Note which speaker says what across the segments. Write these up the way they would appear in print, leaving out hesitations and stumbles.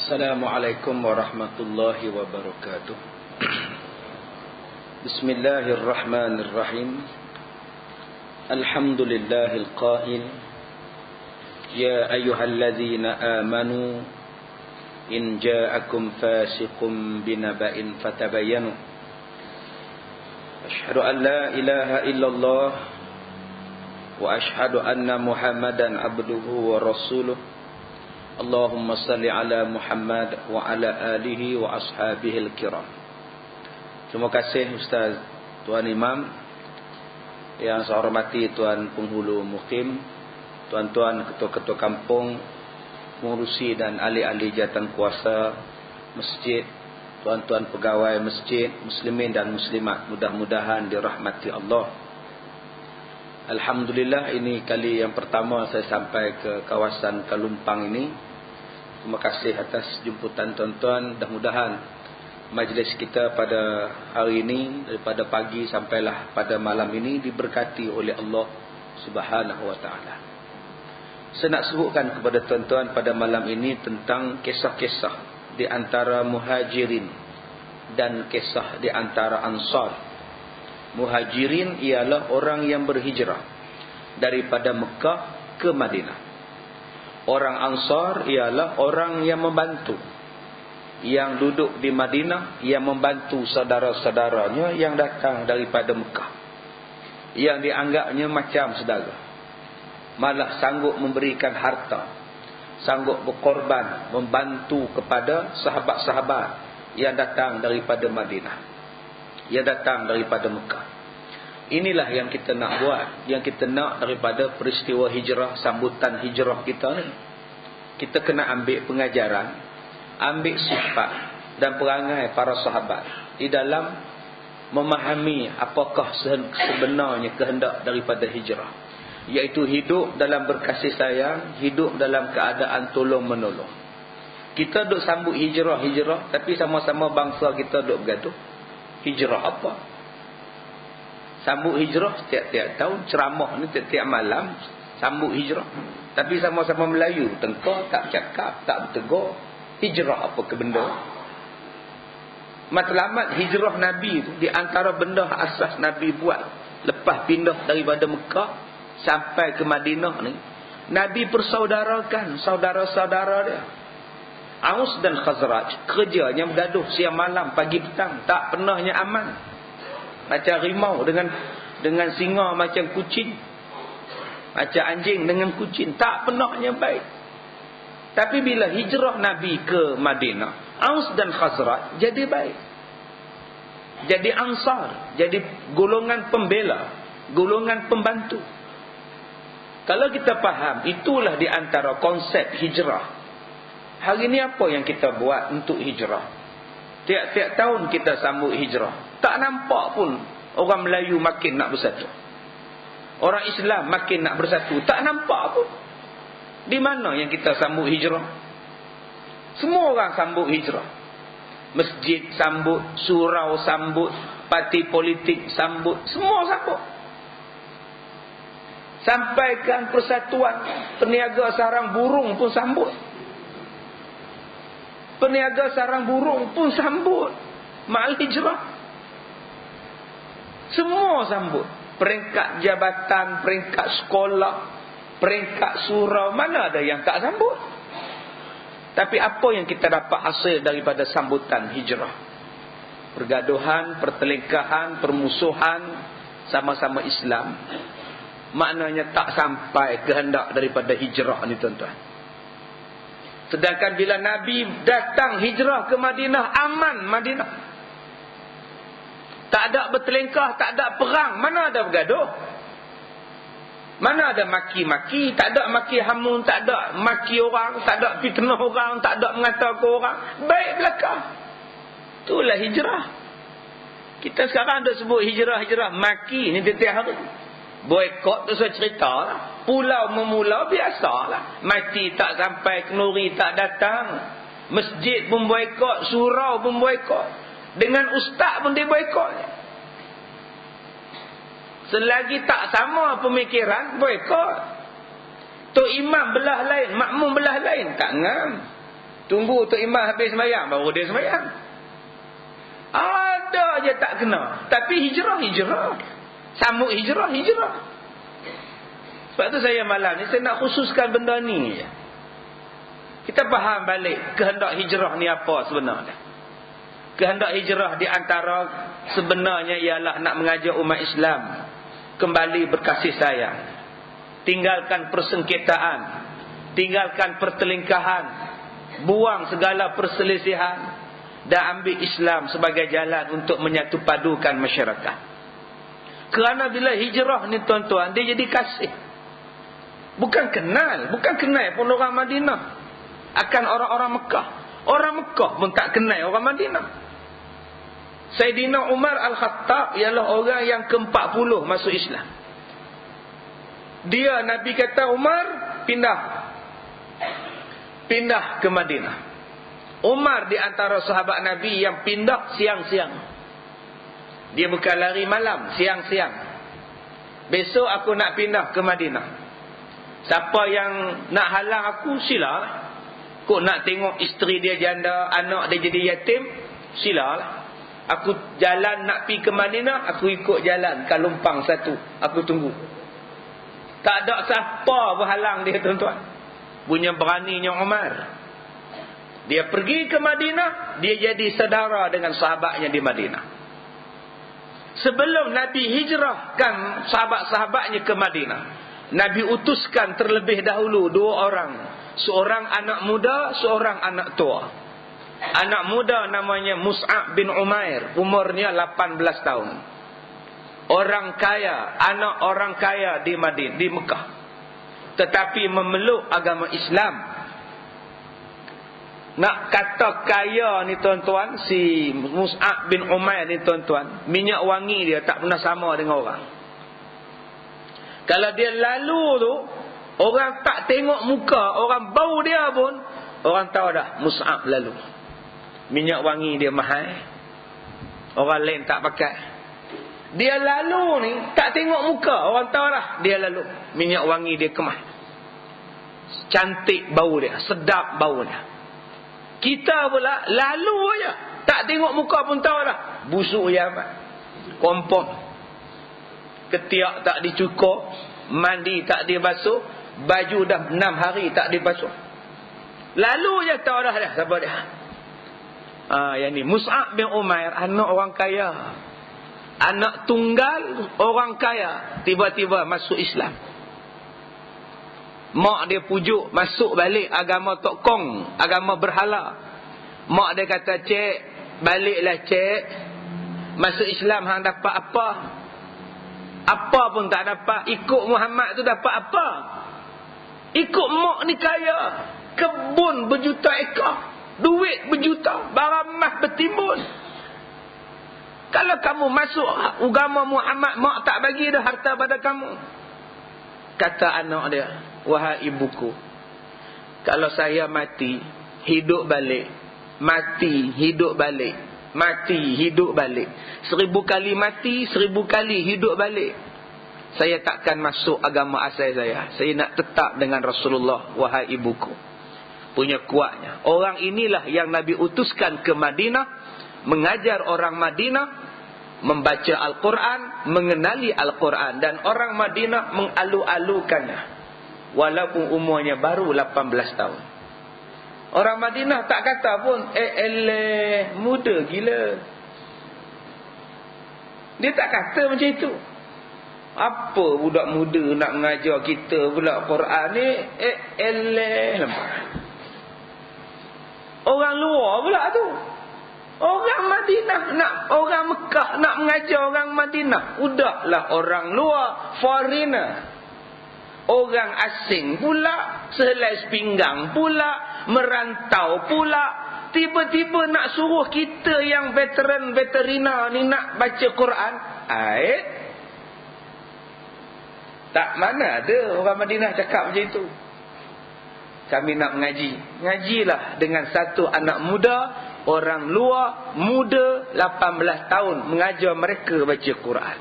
Speaker 1: Assalamualaikum warahmatullahi wabarakatuh. Bismillahirrahmanirrahim. Alhamdulillahil qail, ya ayyuhalladzina amanu in ja'akum fasiqun binaba'in fatabayyanu. Asyhadu an la ilaha illallah wa asyhadu anna Muhammadan abduhu wa rasuluh. Allahumma salli ala Muhammad wa ala alihi wa ashabihil kiram. Terima kasih Ustaz Tuan Imam, yang saya hormati Tuan Penghulu Mukim, tuan-tuan ketua-ketua kampung, pengurusi dan ahli-ahli jawatan kuasa masjid, tuan-tuan pegawai masjid, muslimin dan muslimat, mudah-mudahan dirahmati Allah. Alhamdulillah, ini kali yang pertama saya sampai ke kawasan Kalumpang ini. Terima kasih atas jemputan tuan-tuan. Mudah-mudahan majlis kita pada hari ini, daripada pagi sampailah pada malam ini, diberkati oleh Allah Subhanahu wa ta'ala. Saya nak sebutkan kepada tuan-tuan pada malam ini tentang kisah-kisah di antara muhajirin dan kisah di antara ansar. Muhajirin ialah orang yang berhijrah daripada Mekah ke Madinah. Orang Ansar ialah orang yang membantu, yang duduk di Madinah, yang membantu saudara-saudaranya yang datang daripada Mekah, yang dianggapnya macam saudara, malah sanggup memberikan harta, sanggup berkorban membantu kepada sahabat-sahabat yang datang daripada Madinah, yang datang daripada Mekah. Inilah yang kita nak buat, yang kita nak daripada peristiwa hijrah, sambutan hijrah kita ni. Kita kena ambil pengajaran, ambil sifat dan perangai para sahabat di dalam memahami apakah sebenarnya kehendak daripada hijrah, iaitu hidup dalam berkasih sayang, hidup dalam keadaan tolong menolong. Kita duk sambut hijrah, tapi sama-sama bangsa kita duk bergaduh. Hijrah apa? Sambut hijrah setiap-tiap tahun, ceramah ni setiap malam sambut hijrah, tapi sama-sama Melayu, tengkar, tak cakap, tak bertegur. Hijrah apa ke benda? Matlamat hijrah Nabi tu, di antara benda asas Nabi buat lepas pindah daripada Mekah sampai ke Madinah ni, Nabi persaudarakan saudara-saudara dia. Aus dan Khazraj kerjanya bergaduh siang malam, pagi petang, tak pernahnya aman. Macam rimau dengan singa, macam kucing, macam anjing dengan kucing, tak pernahnya baik. Tapi bila hijrah Nabi ke Madinah, Aus dan Khazraj jadi baik, jadi ansar, jadi golongan pembela, golongan pembantu. Kalau kita faham, itulah di antara konsep hijrah. Hari ini apa yang kita buat untuk hijrah? Tiap-tiap tahun kita sambut hijrah. Tak nampak pun orang Melayu makin nak bersatu, orang Islam makin nak bersatu. Tak nampak pun. Di mana yang kita sambut hijrah? Semua orang sambut hijrah. Masjid sambut, surau sambut, parti politik sambut, semua sambut. Sampaikan persatuan, peniaga sarang burung pun sambut. Peniaga sarang burung pun sambut ma'al hijrah. Semua sambut. Peringkat jabatan, peringkat sekolah, peringkat surau, mana ada yang tak sambut? Tapi apa yang kita dapat hasil daripada sambutan hijrah? Pergaduhan, pertelingkahan, permusuhan, sama-sama Islam. Maknanya tak sampai kehendak daripada hijrah ni, tuan-tuan. Sedangkan bila Nabi datang hijrah ke Madinah, aman Madinah. Tak ada bertelingkah, tak ada perang. Mana ada bergaduh? Mana ada maki-maki? Tak ada maki hamun, tak ada maki orang, tak ada fitnah orang, tak ada mengatakan orang. Baik belakang. Itulah hijrah. Kita sekarang ada sebut hijrah-hijrah, maki ni tiap hari. Boykot tu saya cerita lah. Pulau memula biasalah. Mati tak sampai, kenuri tak datang. Masjid pun boykot, surau pun boykot. Dengan ustaz pun dia boykot. Selagi tak sama pemikiran, boykot. Tok imam belah lain, makmum belah lain, tak ngam. Tunggu Tok Imam habis sembahyang baru dia sembahyang. Ada je tak kena. Tapi hijrah. Sambut hijrah. Sebab tu saya malam ni saya nak khususkan benda ni. Kita faham balik kehendak hijrah ni apa sebenarnya. Kehendak hijrah di antara sebenarnya ialah nak mengajar umat Islam kembali berkasih sayang. Tinggalkan persengketaan, tinggalkan pertelingkahan, buang segala perselisihan dan ambil Islam sebagai jalan untuk menyatu padukan masyarakat. Kerana bila hijrah ni tuan-tuan, dia jadi kasih. Bukan kenal pun orang Madinah akan orang-orang Mekah. Orang Mekah pun tak kenal orang Madinah. Saidina Umar Al-Khattab ialah orang yang ke-40 masuk Islam. Dia Nabi kata Umar pindah ke Madinah. Umar di antara sahabat Nabi yang pindah siang-siang. Dia bukan lari malam, siang-siang. Besok aku nak pindah ke Madinah. Siapa yang nak halang aku, silalah. Kok nak tengok isteri dia janda, anak dia jadi yatim, silalah. Aku jalan nak pergi ke Madinah, aku ikut jalan Kalumpang satu, aku tunggu. Tak ada siapa berhalang dia tuan-tuan. Punya beraninya Umar. Dia pergi ke Madinah, dia jadi saudara dengan sahabatnya di Madinah. Sebelum Nabi hijrahkan sahabat-sahabatnya ke Madinah, Nabi utuskan terlebih dahulu 2 orang. Seorang anak muda, seorang anak tua. Anak muda namanya Mus'ab bin Umair, umurnya 18 tahun. Orang kaya, anak orang kaya di Madinah, di Mekah. Tetapi memeluk agama Islam. Nak kata kaya ni tuan-tuan, si Mus'ab bin Umair ni tuan-tuan, minyak wangi dia tak pernah sama dengan orang. Kalau dia lalu tu, orang tak tengok muka, orang bau dia pun, orang tahu dah Mus'ab lalu. Minyak wangi dia mahal, orang lain tak pakai. Dia lalu ni, tak tengok muka, orang tahu dah dia lalu. Minyak wangi dia kemas, cantik bau dia, sedap bau dia. Kita pula lalu aja, tak tengok muka pun tahu dah busuk je amat. Kompon, ketiak tak dicukur, mandi tak dibasuh, baju dah 6 hari tak dibasuh. Lalu je tahu dah siapa dia. Yang ni Mus'ab bin Umair, anak orang kaya, anak tunggal orang kaya, tiba-tiba masuk Islam. Mak dia pujuk masuk balik agama Tok Kong, agama berhala. Mak dia kata, "Cik, baliklah cik. Masuk Islam hang dapat apa? Apa pun tak dapat. Ikut Muhammad tu dapat apa? Ikut mak ni kaya, kebun berjuta ekar, duit berjuta, barang emas bertimbun. Kalau kamu masuk agama Muhammad, mak tak bagi dah harta pada kamu." Kata anak dia, "Wahai ibuku, kalau saya mati, hidup balik, mati, hidup balik, mati, hidup balik, 1000 kali mati, 1000 kali hidup balik, saya takkan masuk agama asal saya. Saya nak tetap dengan Rasulullah, wahai ibuku." Punya kuatnya. Orang inilah yang Nabi utuskan ke Madinah, mengajar orang Madinah membaca Al-Quran, mengenali Al-Quran, dan orang Madinah mengalu-alukannya walaupun umurnya baru 18 tahun. Orang Madinah tak kata pun, muda gila. Dia tak kata macam itu. Apa budak muda nak mengajar kita pula Quran ni, nampak. Orang luar pula tu. Orang Madinah orang Mekah nak mengajar orang Madinah. Udahlah orang luar, foreigner, orang asing pula, sehelai sepinggang pula, merantau pula. Tiba-tiba nak suruh kita yang veteran-veterina ni nak baca Quran. Tak mana ada orang Madinah cakap macam itu. Kami nak mengaji. Ngajilah dengan satu anak muda, orang luar, muda, 18 tahun, mengajar mereka baca Quran.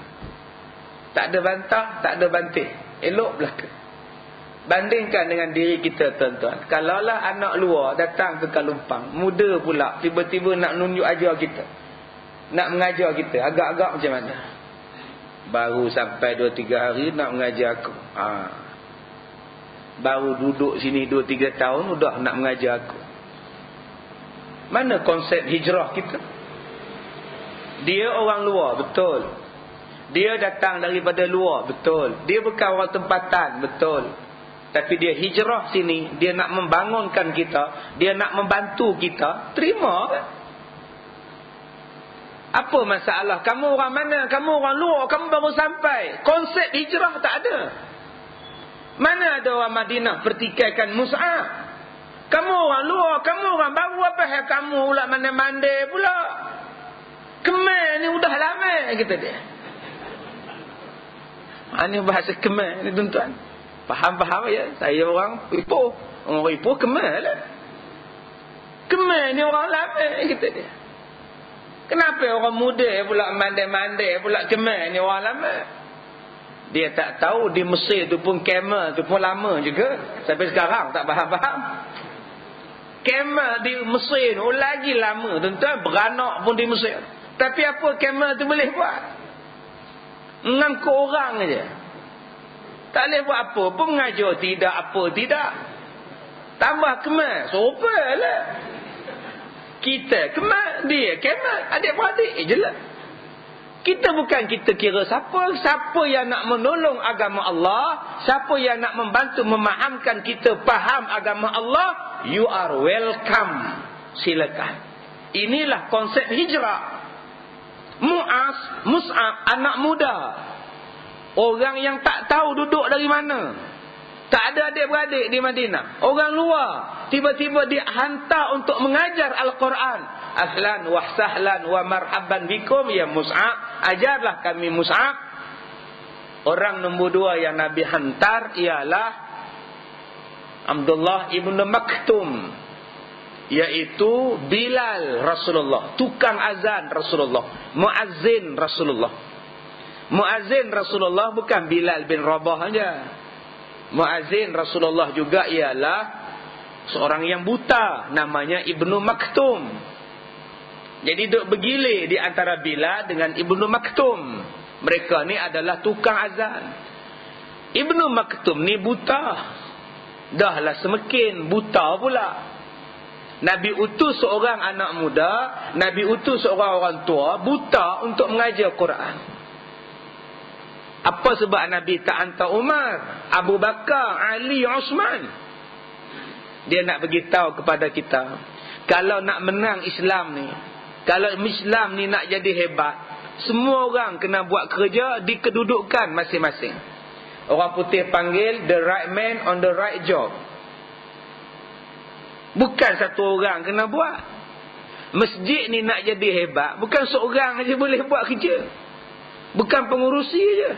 Speaker 1: Tak ada bantah, tak ada bantih. Elok belaka. Bandingkan dengan diri kita tuan-tuan. Kalaulah anak luar datang ke Kalumpang, muda pula, tiba-tiba nak nunjuk ajar kita, nak mengajar kita, agak-agak macam mana? Baru sampai 2-3 hari nak mengajar aku. Baru duduk sini 2-3 tahun sudah nak mengajar aku. Mana konsep hijrah kita? Dia orang luar, betul. Dia datang daripada luar, betul. Dia bukan orang tempatan, betul. Tapi dia hijrah sini, dia nak membangunkan kita, dia nak membantu kita, terima kan? Apa masalah? Kamu orang mana? Kamu orang luar, kamu baru sampai. Konsep hijrah tak ada. Mana ada orang Madinah pertikaikan Mus'ab? Kamu orang luar, kamu orang baru, apa hal kamu pula mandai-mandai pula? Kemal ni udah lama, kata dia. Ini bahasa Kemal ni tuan-tuan. Faham-faham ya? Saya orang Ipoh. Orang Ipoh Kemal lah. Kemal ni orang lama, kata dia. Kenapa orang muda pula mandai-mandai pula Kemal ni orang lama? Dia tak tahu di Mesir tu pun Kemal tu pun lama juga. Sampai sekarang tak faham-faham. Kemal di Mesir tu lagi lama, tuan-tuan. Beranak pun di Mesir. Tapi apa Kemal tu boleh buat? Ngangkut orang aja. Tak boleh buat apa pun, mengajar tidak, apa tidak. Tambah Kemal, sopa lah. Kita Kemal, dia Kemal, adik-beradik je lah. Kita bukan kita kira siapa yang nak menolong agama Allah, siapa yang nak membantu memahamkan kita faham agama Allah, you are welcome. Silakan. Inilah konsep hijrah. Mus'ab, anak muda. Orang yang tak tahu duduk dari mana. Tak ada adik-beradik di Madinah. Orang luar. Tiba-tiba dia hantar untuk mengajar Al-Quran. Ahlan wa sahlan wa marhaban bikum ya Mus'ab. Ajarlah kami Mus'ab. Orang nombor 2 yang Nabi hantar ialah Abdullah ibn Maktum. Iaitu Bilal Rasulullah. Tukang azan Rasulullah. Muazzin Rasulullah. Muazzin Rasulullah bukan Bilal bin Rabah saja. Muazzin Rasulullah juga ialah seorang yang buta, namanya Ibnu Maktum. Jadi duk bergilir di antara Bilal dengan Ibnu Maktum. Mereka ni adalah tukang azan. Ibnu Maktum ni buta. Dahlah semakin buta pula. Nabi utus seorang anak muda, Nabi utus seorang orang tua buta untuk mengajar Quran. Apa sebab Nabi tak hantar Umar, Abu Bakar, Ali, Osman? Dia nak beritahu kepada kita, kalau nak menang Islam ni, kalau Islam ni nak jadi hebat, semua orang kena buat kerja di kedudukan masing-masing. Orang putih panggil the right man on the right job. Bukan satu orang kena buat. Masjid ni nak jadi hebat, bukan seorang aja boleh buat kerja. Bukan pengurusi je.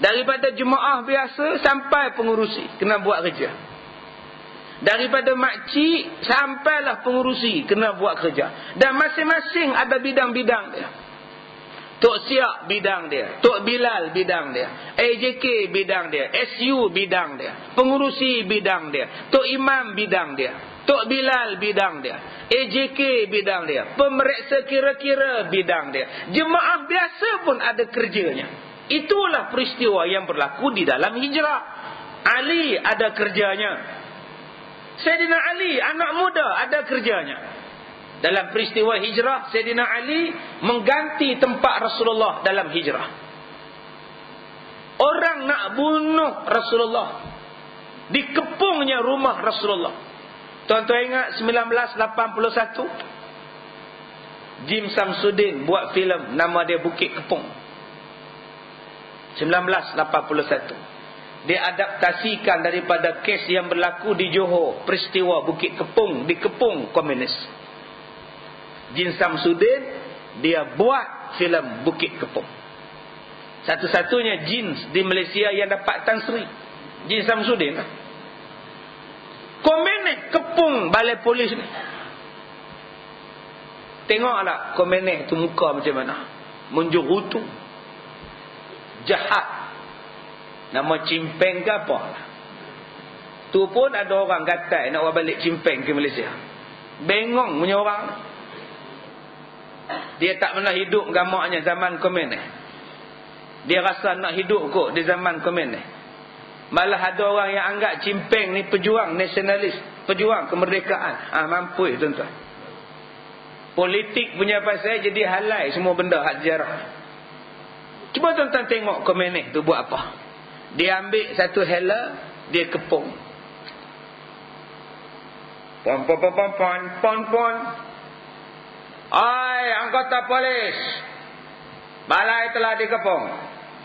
Speaker 1: Daripada jemaah biasa sampai pengurusi kena buat kerja. Daripada makcik sampailah pengurusi kena buat kerja. Dan masing-masing ada bidang-bidang dia. Tok Siak bidang dia, Tok Bilal bidang dia, AJK bidang dia, SU bidang dia, pengurusi bidang dia, Tok Imam bidang dia, Tok Bilal bidang dia, AJK bidang dia, pemeriksa kira-kira bidang dia. Jemaah biasa pun ada kerjanya. Itulah peristiwa yang berlaku di dalam hijrah. Ali ada kerjanya. Sayyidina Ali, anak muda, ada kerjanya. Dalam peristiwa hijrah, Sayyidina Ali mengganti tempat Rasulullah dalam hijrah. Orang nak bunuh Rasulullah. Dikepungnya rumah Rasulullah. Tuan-tuan ingat 1981? Jim Samsudin buat filem, nama dia Bukit Kepung. 1981. Dia adaptasikan daripada kes yang berlaku di Johor, peristiwa Bukit Kepung, dikepung komunis. Jin Samsudin dia buat filem Bukit Kepung. Satu-satunya jin di Malaysia yang dapat Tan Sri, Jin Samsudin. Komunis kepung balai polis ni. Tengoklah komunis tu muka macam mana. Menjerutu, jahat. Nama cimpeng ke apa? Tu pun ada orang gatal nak balik Cimpeng ke Malaysia. Bengong punya orang. Dia tak pernah hidup gamaknya zaman komen ni. Dia rasa nak hidup kot di zaman komen ni. Malah ada orang yang anggap Cimpeng ni pejuang nasionalis, pejuang kemerdekaan. Mampu tuan-tuan. Politik punya pasal jadi halai semua benda hak sejarah. Cuba tuan-tuan tengok komen ni tu buat apa. Dia ambil satu hela, dia kepung. Pon. Ai, anggota polis. Balai telah dikepung.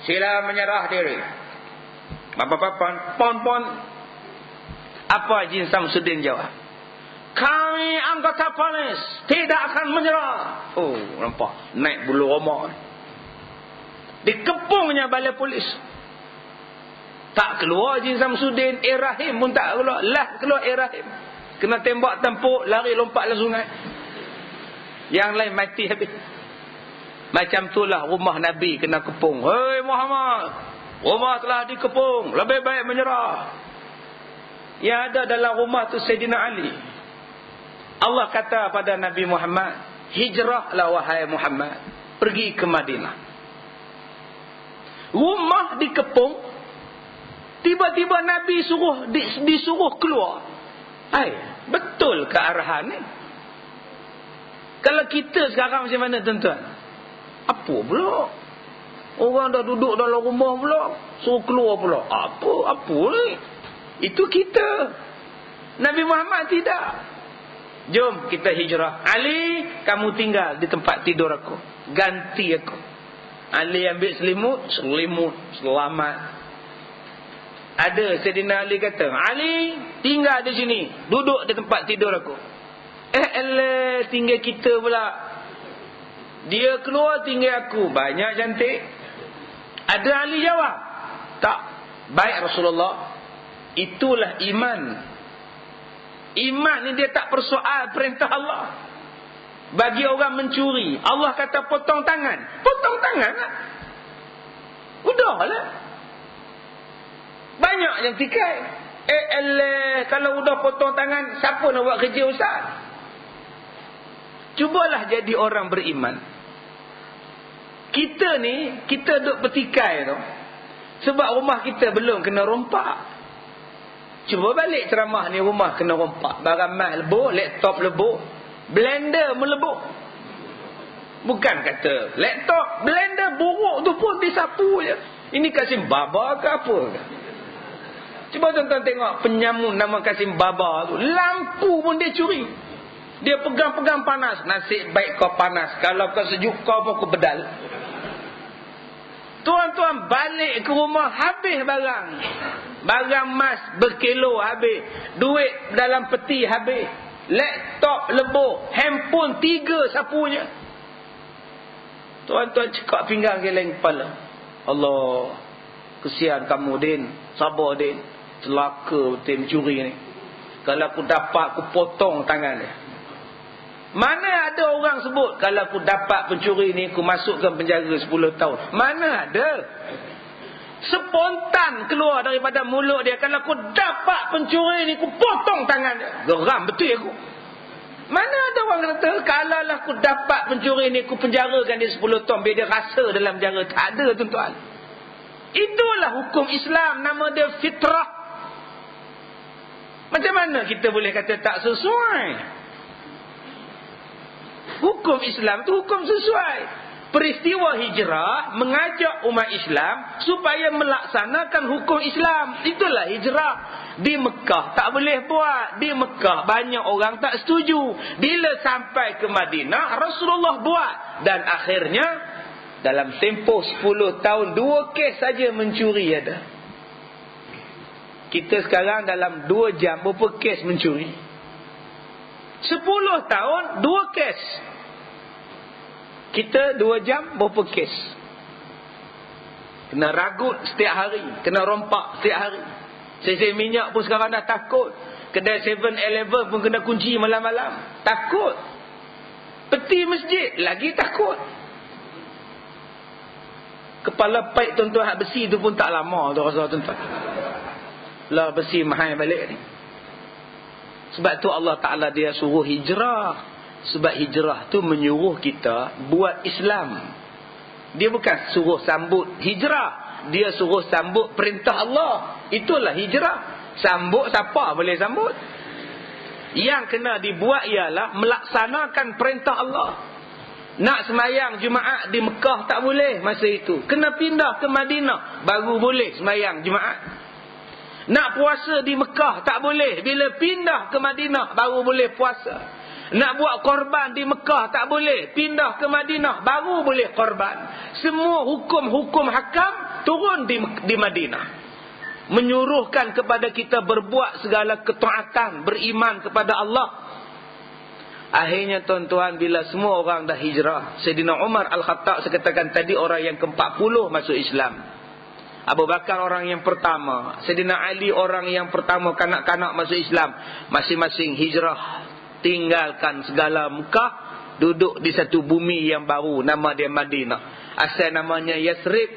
Speaker 1: Sila menyerah diri. Pon. Apa Haji Samsudin jawab? Kami anggota polis tidak akan menyerah. Oh, nampak naik bulu roma. Dikepungnya balai polis. Tak keluar Haji Samsudin, Rahim pun tak keluar. Lah keluar Rahim. Kena tembak tempuk, lari lompat dalam sungai. Yang lain mati habis. Macam itulah rumah Nabi kena kepung. Hei Muhammad, rumah telah dikepung, lebih baik menyerah. Yang ada dalam rumah tu Sayyidina Ali. Allah kata pada Nabi Muhammad, hijrahlah wahai Muhammad, pergi ke Madinah. Rumah dikepung, tiba-tiba Nabi disuruh keluar. Betul ke arahan ni? Kalau kita sekarang macam mana tuan-tuan? Apa pula? Orang dah duduk dalam rumah pula, suruh keluar pula. Apa ni? Itu kita. Nabi Muhammad tidak. Jom kita hijrah. Ali, kamu tinggal di tempat tidur aku. Ganti aku. Ali ambil selimut, selamat. Ada Sayyidina Ali kata, Ali tinggal di sini, duduk di tempat tidur aku. Tinggal kita pula. Dia keluar tinggal aku. Banyak cantik. Ada Ali jawab, tak. Baik Rasulullah. Itulah iman. Iman ni dia tak persoal perintah Allah. Bagi orang mencuri, Allah kata potong tangan. Potong tangan lah. Udahlah. Banyak yang tikai. Kalau udah potong tangan, siapa nak buat kerja ustaz? Cubalah jadi orang beriman. Kita ni, kita duk bertikai tu. Sebab rumah kita belum kena rompak. Cuba balik ceramah ni, rumah kena rompak. Barang mas lebur, laptop lebur, blender melebur. Bukan kata laptop, blender buruk tu pun disapu je. Ini Kasim Baba ke apa ke? Cuba tuan-tuan tengok penyamun nama Kasim Baba tu. Lampu pun dia curi. Dia pegang-pegang panas. Nasib baik kau panas. Kalau kau sejuk kau pun kau bedal. Tuan-tuan balik ke rumah habis barang. Barang emas berkilo habis. Duit dalam peti habis. Laptop lebur. Handphone 3 sapunya. Tuan-tuan cekak pinggang geleng kepala. Allah, kesian kamu Din. Sabar Din. Celaka betul mencuri ni. Kalau aku dapat, aku potong tangan dia. Mana ada orang sebut, kalau aku dapat pencuri ni, aku masukkan penjara 10 tahun. Mana ada? Spontan keluar daripada mulut dia, kalau aku dapat pencuri ni, aku potong tangan dia. Geram betul aku. Mana ada orang kata, kalau aku dapat pencuri ni, aku penjarakan dia 10 tahun, biar dia rasa dalam penjara. Tak ada tuan-tuan. Itulah hukum Islam, nama dia fitrah. Macam mana kita boleh kata tak sesuai? Hukum Islam tu hukum sesuai. Peristiwa hijrah mengajak umat Islam supaya melaksanakan hukum Islam. Itulah hijrah. Di Mekah tak boleh buat. Di Mekah banyak orang tak setuju. Bila sampai ke Madinah, Rasulullah buat. Dan akhirnya dalam tempoh 10 tahun 2 kes saja mencuri ada. Kita sekarang dalam 2 jam berapa kes mencuri? 10 tahun 2 kes. Kita 2 jam berapa kes? Kena ragut setiap hari, kena rompak setiap hari. Sesi minyak pun sekarang dah takut. Kedai 7-Eleven pun kena kunci malam-malam. Takut. Peti masjid lagi takut. Kepala paip tuan-tuan hak besi tu pun tak lama tu rasa tuan-tuan. Lah besi mahal balik ni. Sebab tu Allah Ta'ala dia suruh hijrah. Sebab hijrah tu menyuruh kita buat Islam. Dia bukan suruh sambut hijrah. Dia suruh sambut perintah Allah. Itulah hijrah. Sambut siapa boleh sambut? Yang kena dibuat ialah melaksanakan perintah Allah. Nak semayang Jumaat di Mekah tak boleh masa itu. Kena pindah ke Madinah baru boleh semayang Jumaat. Nak puasa di Mekah tak boleh. Bila pindah ke Madinah baru boleh puasa. Nak buat korban di Mekah tak boleh. Pindah ke Madinah baru boleh korban. Semua hukum-hukum hakam turun di Madinah. Menyuruhkan kepada kita berbuat segala ketaatan, beriman kepada Allah. Akhirnya tuan-tuan, bila semua orang dah hijrah, Sayyidina Umar Al-Khattab saya katakan tadi orang yang ke-40 masuk Islam. Abu Bakar orang yang pertama, Sayyidina Ali orang yang pertama kanak-kanak masuk Islam. Masing-masing hijrah, tinggalkan segala Mekah, duduk di satu bumi yang baru, nama dia Madinah. Asal namanya Yathrib.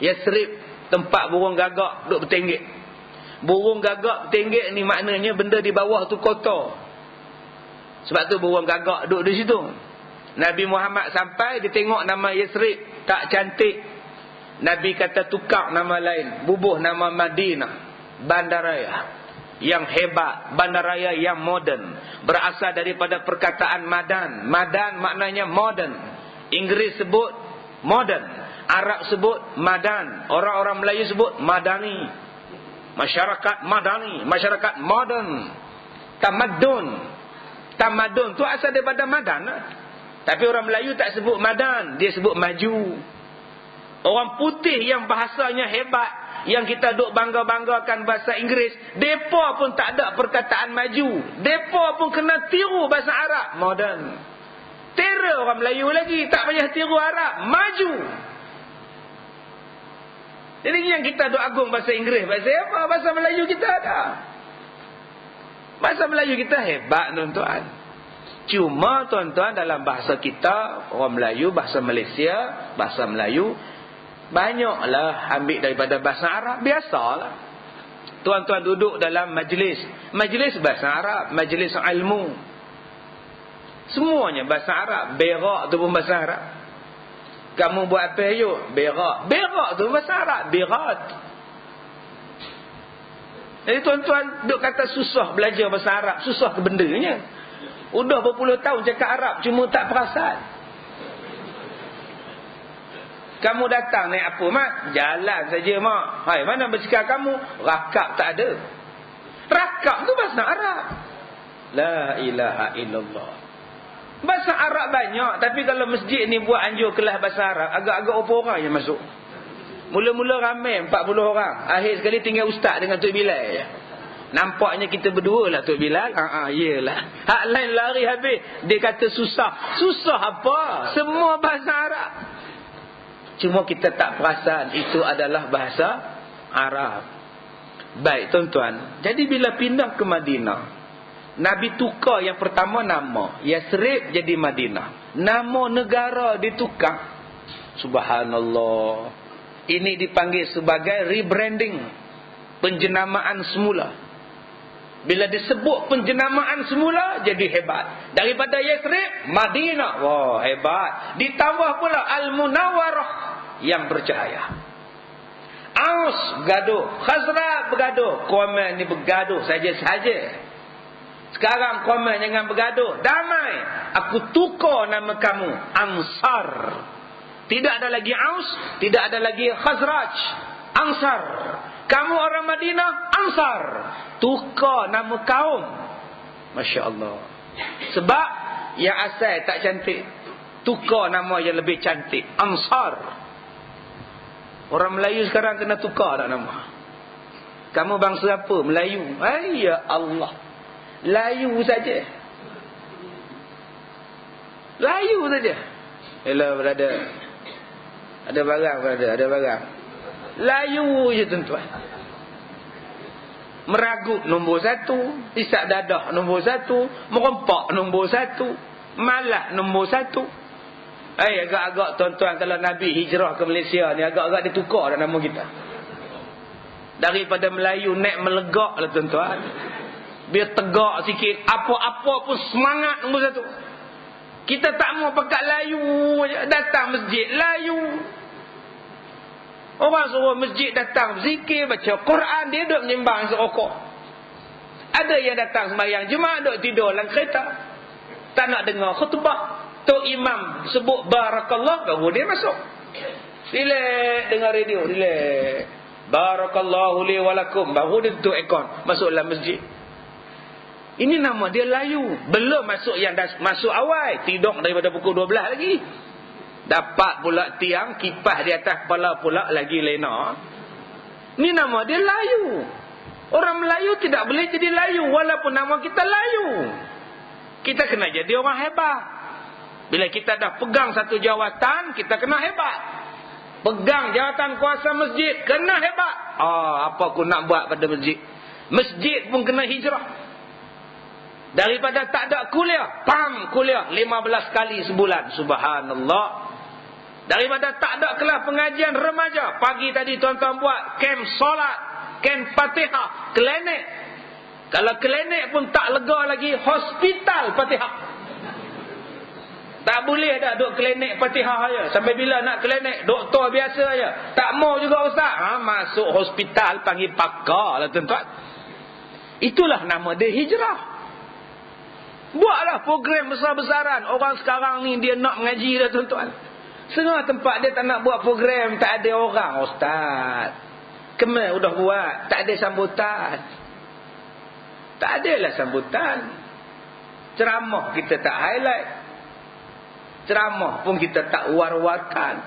Speaker 1: Yathrib, tempat burung gagak duduk bertenggek. Burung gagak bertenggek ni maknanya benda di bawah tu kotor. Sebab tu burung gagak duduk di situ. Nabi Muhammad sampai, dia tengok nama Yathrib tak cantik. Nabi kata tukar nama lain, bubuh nama Madinah, bandaraya yang hebat, bandaraya yang moden. Berasal daripada perkataan madan. Madan maknanya modern. Inggris sebut modern, Arab sebut madan, orang-orang Melayu sebut madani. Masyarakat madani, masyarakat moden. Tamadun. Tamadun tu asal daripada madan. Tapi orang Melayu tak sebut madan, dia sebut maju. Orang putih yang bahasanya hebat, yang kita duk bangga-banggakan bahasa Inggeris, depa pun tak ada perkataan maju. Depa pun kena tiru bahasa Arab moden. Terror orang Melayu lagi, tak payah tiru Arab, maju. Jadi yang kita duk agung bahasa Inggeris, bahasa apa? Bahasa Melayu kita ada. Bahasa Melayu kita hebat tuan-tuan. Cuma tuan-tuan dalam bahasa kita, orang Melayu, bahasa Malaysia, bahasa Melayu, banyaklah ambil daripada bahasa Arab. Biasalah. Tuan-tuan duduk dalam majlis. Majlis bahasa Arab. Majlis ilmu. Semuanya bahasa Arab. Berak tu pun bahasa Arab. Kamu buat apa yuk? Berak. Berak tu bahasa Arab. Berat. Jadi tuan-tuan duk kata susah belajar bahasa Arab. Susah ke bendanya? Udah berpuluh tahun cakap Arab, cuma tak perasan. Kamu datang naik apa mak? Jalan saja mak. Hai, mana bercakap kamu? Rakab tak ada. Rakab tu bahasa Arab. La ilaha illallah. Bahasa Arab banyak, tapi kalau masjid ni buat anjur kelas bahasa Arab, agak-agak berapa orang yang masuk? Mula-mula ramai 40 orang. Akhir sekali tinggal ustaz dengan Tok Bilal je. Nampaknya kita berdua lah Tok Bilal. Iyalah. Hak lain lari habis. Dia kata susah. Susah apa? Semua bahasa Arab. Cuma kita tak perasan itu adalah bahasa Arab. Baik tuan-tuan. Jadi bila pindah ke Madinah, Nabi tukar yang pertama nama. Yathrib jadi Madinah. Nama negara ditukar. Subhanallah. Ini dipanggil sebagai rebranding. Penjenamaan semula. Bila disebut penjenamaan semula, jadi hebat. Daripada Yathrib, Madinah. Wah, hebat. Ditambah pula Al-Munawwarah, yang bercahaya. Aus bergaduh, Khazraj bergaduh. Komen ni bergaduh saja-saja. Sekarang komen jangan bergaduh. Damai. Aku tukar nama kamu Ansar. Tidak ada lagi Aus, tidak ada lagi Khazraj. Ansar. Kamu orang Madinah, Ansar. Tukar nama kaum. Masya Allah. Sebab yang asal tak cantik, tukar nama yang lebih cantik, Ansar. Orang Melayu sekarang kena tukar tak nama? Kamu bangsa apa? Melayu. Ya Allah. Layu saja. Layu saja. Hello brother. Ada barang brother, ada barang. Layu je tuan-tuan. Meragut nombor 1, isap dadah nombor 1, merempak nombor 1, malak nombor 1. Agak-agak tuan-tuan, kalau Nabi hijrah ke Malaysia ni, agak-agak ditukar dah nama kita. Daripada Melayu naik melegak lah tuan-tuan. Biar tegak sikit. Apa-apa pun semangat nombor satu. Kita tak mau pakai layu. Datang masjid layu. Orang suruh masjid datang zikir, baca Quran, dia duduk menyembang serokok. Ada yang datang sembahyang jemaah duduk tidur dalam kereta. Tak nak dengar khutbah. Tok imam sebut barakallah, baru dia masuk. Relax dengar radio, relax. Barakallahu li walakum, baru dia tutup aircon, masuk dalam masjid. Ini nama dia layu. Belum masuk yang dah masuk awal, tidur daripada pukul 12 lagi. Dapat pula tiang kipas di atas kepala pula lagi lena. Ini nama dia layu. Orang Melayu tidak boleh jadi layu walaupun nama kita layu. Kita kena jadi orang hebat. Bila kita dah pegang satu jawatan, kita kena hebat. Pegang jawatan kuasa masjid, kena hebat. Apa aku nak buat pada masjid? Masjid pun kena hijrah. Daripada tak ada kuliah, kuliah 15 kali sebulan. Subhanallah. Daripada tak ada kelas pengajian remaja, pagi tadi tuan-tuan buat kem solat, kem Fatihah, klinik. Kalau klinik pun tak lega lagi, hospital Fatihah. Tak boleh dah duk klinik Fatihah aja. Sampai bila nak klinik doktor biasa aja. Tak mau juga ustaz. Masuk hospital panggil pakar lah tuan-tuan. Itulah nama dia hijrah. Buatlah program besar-besaran. Orang sekarang ni dia nak mengaji dah tuan-tuan. Setengah tempat dia tak nak buat program, tak ada orang. Ustaz, kemana udah buat, tak ada sambutan. Tak adalah sambutan. Ceramah kita tak highlight. Ceramah pun kita tak war-warkan.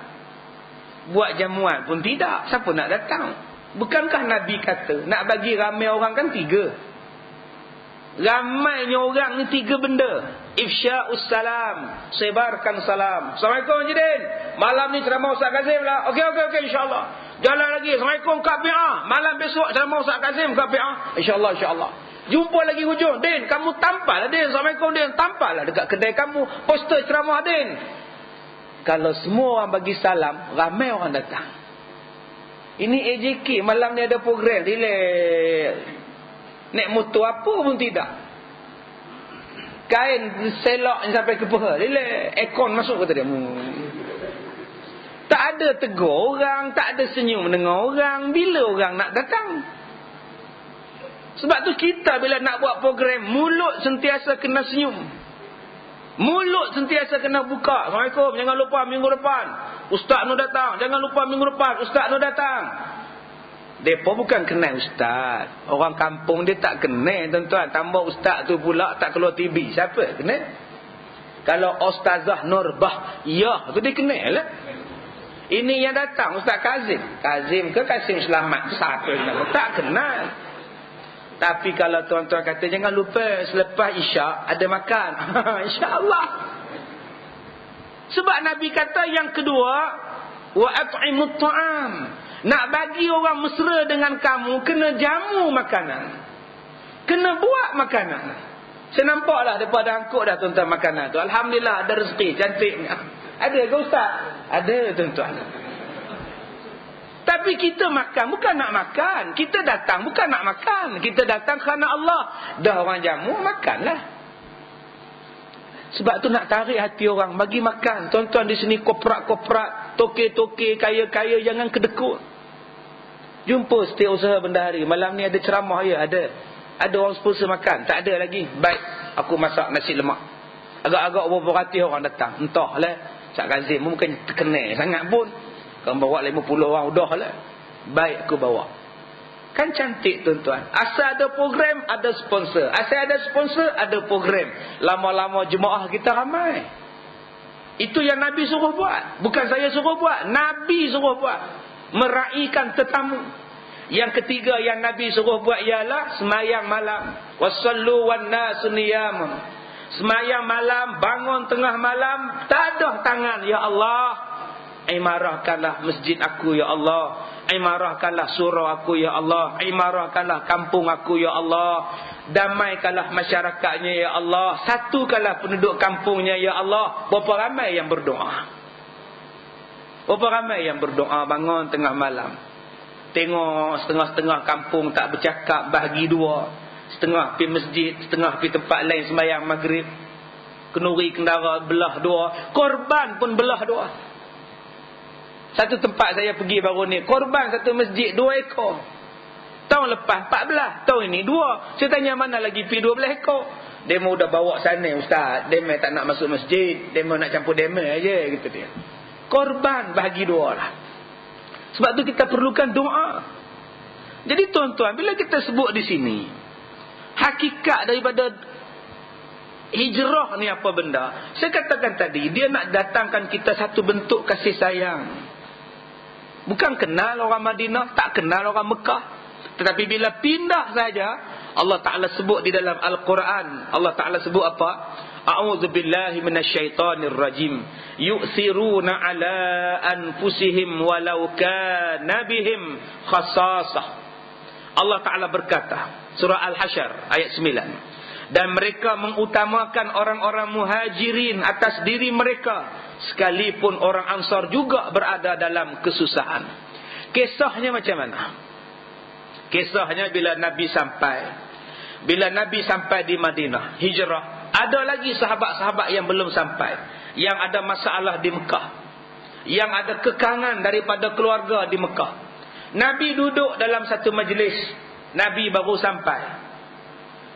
Speaker 1: Buat jamuan pun tidak. Siapa nak datang? Bukankah Nabi kata nak bagi ramai orang kan 3? Ramainya orang ni 3 benda. Ifsya'us salam, sebarkan salam. Assalamualaikum Haji Din, malam ni ceramah Ustaz Kazim lah. Okey insyaAllah. Jalan lagi. Assalamualaikum Kak Bi'ah, malam besok ceramah Ustaz Kazim Kak Bi'ah. InsyaAllah. Jumpa lagi hujung. Din, kamu tampal lah Din. Assalamualaikum Din, tampal lah dekat kedai kamu, poster ceramah Din. Kalau semua orang bagi salam, ramai orang datang. Ini AJK, malam ni ada program. Relax. Naik motor apa pun tidak. Kain selok sampai ke paha. Relax. Aircon masuk kata dia. Tak ada tegur orang, tak ada senyum dengan orang. Bila orang nak datang? Sebab tu kita bila nak buat program, mulut sentiasa kena senyum. Mulut sentiasa kena buka. Assalamualaikum, jangan lupa minggu depan Ustaz nu datang. Jangan lupa minggu depan Ustaz nu datang. Mereka bukan kenal ustaz. Orang kampung dia tak kenal tuan-tuan. Tambah ustaz tu pula tak keluar TV. Siapa kenal? Kalau Ustazah Nurbah, ya, tu dia kenal lah. Ini yang datang Ustaz Kazim. Kazim ke Kasim Selamat? Siapa kenal? Tak kenal. Tapi kalau tuan-tuan kata jangan lupa selepas Isyak ada makan. InsyaAllah. Sebab Nabi kata yang kedua, wa at'imut ta'am. Nak bagi orang mesra dengan kamu, kena jamu makanan. Kena buat makanan. Saya nampaklah daripada angkut dah tuan-tuan makanan tu. Alhamdulillah ada rezeki, cantiknya. Ada ke ustaz? Ada tuan-tuan. Tapi kita makan bukan nak makan. Kita datang bukan nak makan. Kita datang kerana Allah. Dah orang jamu, makanlah. Sebab tu nak tarik hati orang, bagi makan. Tuan-tuan di sini koprak-koprak, toke-toke, kaya-kaya, jangan kedekut. Jumpa setiausaha bendahari. Malam ni ada ceramah ya, ada. Ada orang sponsor makan, tak ada lagi. Baik, aku masak nasi lemak. Agak-agak beberapa ratus orang datang. Entahlah, Ustaz Kazim mungkin terkenal sangat pun. Kalau bawa 50 orang udahlah. Baik, aku bawa. Kan cantik tuan-tuan. Asal ada program, ada sponsor. Asal ada sponsor, ada program. Lama-lama jemaah kita ramai. Itu yang Nabi suruh buat. Bukan saya suruh buat, Nabi suruh buat. Meraihkan tetamu. Yang ketiga yang Nabi suruh buat ialah semayang malam. Wasallu wan nasu niyamun. Semayang malam, bangun tengah malam, tadah tangan, ya Allah, imarahkanlah masjid aku ya Allah, imarahkanlah surau aku ya Allah, imarahkanlah kampung aku ya Allah, damaikanlah masyarakatnya ya Allah, satukanlah penduduk kampungnya ya Allah. Berapa ramai yang berdoa? Berapa ramai yang berdoa bangun tengah malam? Tengok setengah-setengah kampung tak bercakap, bahagi dua. Setengah pergi masjid, setengah pergi tempat lain sembahyang maghrib. Kenduri kendara belah dua. Korban pun belah dua. Satu tempat saya pergi baru ni, korban satu masjid 2 ekor. Tahun lepas 14, tahun ini 2. Saya tanya mana lagi pergi 12 ekor. Demo dah bawa sana ustaz. Demo tak nak masuk masjid, demo nak campur demo aja gitu dia. Korban bahagi 2 lah. Sebab tu kita perlukan doa. Jadi tuan-tuan, bila kita sebut di sini, hakikat daripada hijrah ni apa benda? Saya katakan tadi, dia nak datangkan kita satu bentuk kasih sayang. Bukan kenal orang Madinah, tak kenal orang Mekah. Tetapi bila pindah saja, Allah Ta'ala sebut di dalam Al-Quran. Allah Ta'ala sebut apa? A'udzubillahi minasyaitanir rajim. Yu'thiruna ala anfusihim walau kana bihim khassasah. Allah Ta'ala berkata, surah Al-Hasyr ayat 9. Dan mereka mengutamakan orang-orang muhajirin atas diri mereka, sekalipun orang Ansar juga berada dalam kesusahan. Kisahnya macam mana? Kisahnya bila Nabi sampai di Madinah, hijrah, ada lagi sahabat-sahabat yang belum sampai, yang ada masalah di Mekah, yang ada kekangan daripada keluarga di Mekah. Nabi duduk dalam satu majlis. Nabi baru sampai.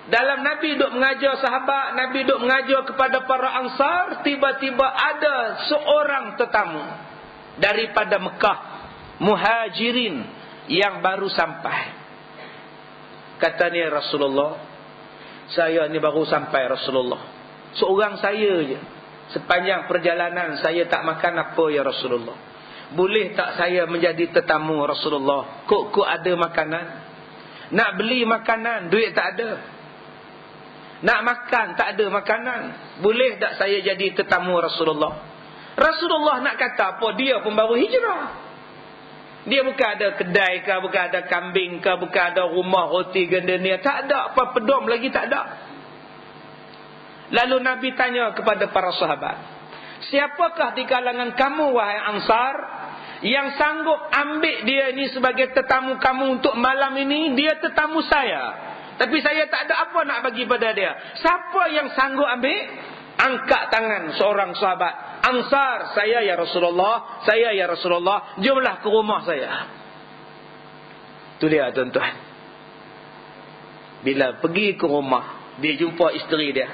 Speaker 1: Dalam Nabi duduk mengajar sahabat, Nabi duduk mengajar kepada para Ansar, tiba-tiba ada seorang tetamu daripada Mekah, muhajirin yang baru sampai. Kata ni, Rasulullah, saya ni baru sampai Rasulullah. Seorang saya je. Sepanjang perjalanan saya tak makan apa ya Rasulullah. Boleh tak saya menjadi tetamu Rasulullah? Kok ada makanan? Nak beli makanan, duit tak ada. Nak makan, tak ada makanan. Boleh tak saya jadi tetamu Rasulullah? Rasulullah nak kata apa? Dia pun baru hijrah. Dia bukan ada kedai ke, bukan ada kambing ke, bukan ada rumah roti gendenia. Tak ada apa, pedom lagi tak ada. Lalu Nabi tanya kepada para sahabat, siapakah di kalangan kamu wahai Ansar yang sanggup ambil dia ni sebagai tetamu kamu untuk malam ini? Dia tetamu saya, tapi saya tak ada apa nak bagi pada dia. Siapa yang sanggup ambil? Angkat tangan seorang sahabat. Ansar, saya ya Rasulullah, saya ya Rasulullah, jomlah ke rumah saya. Tu dia tuan-tuan. Bila pergi ke rumah, dia jumpa isteri dia.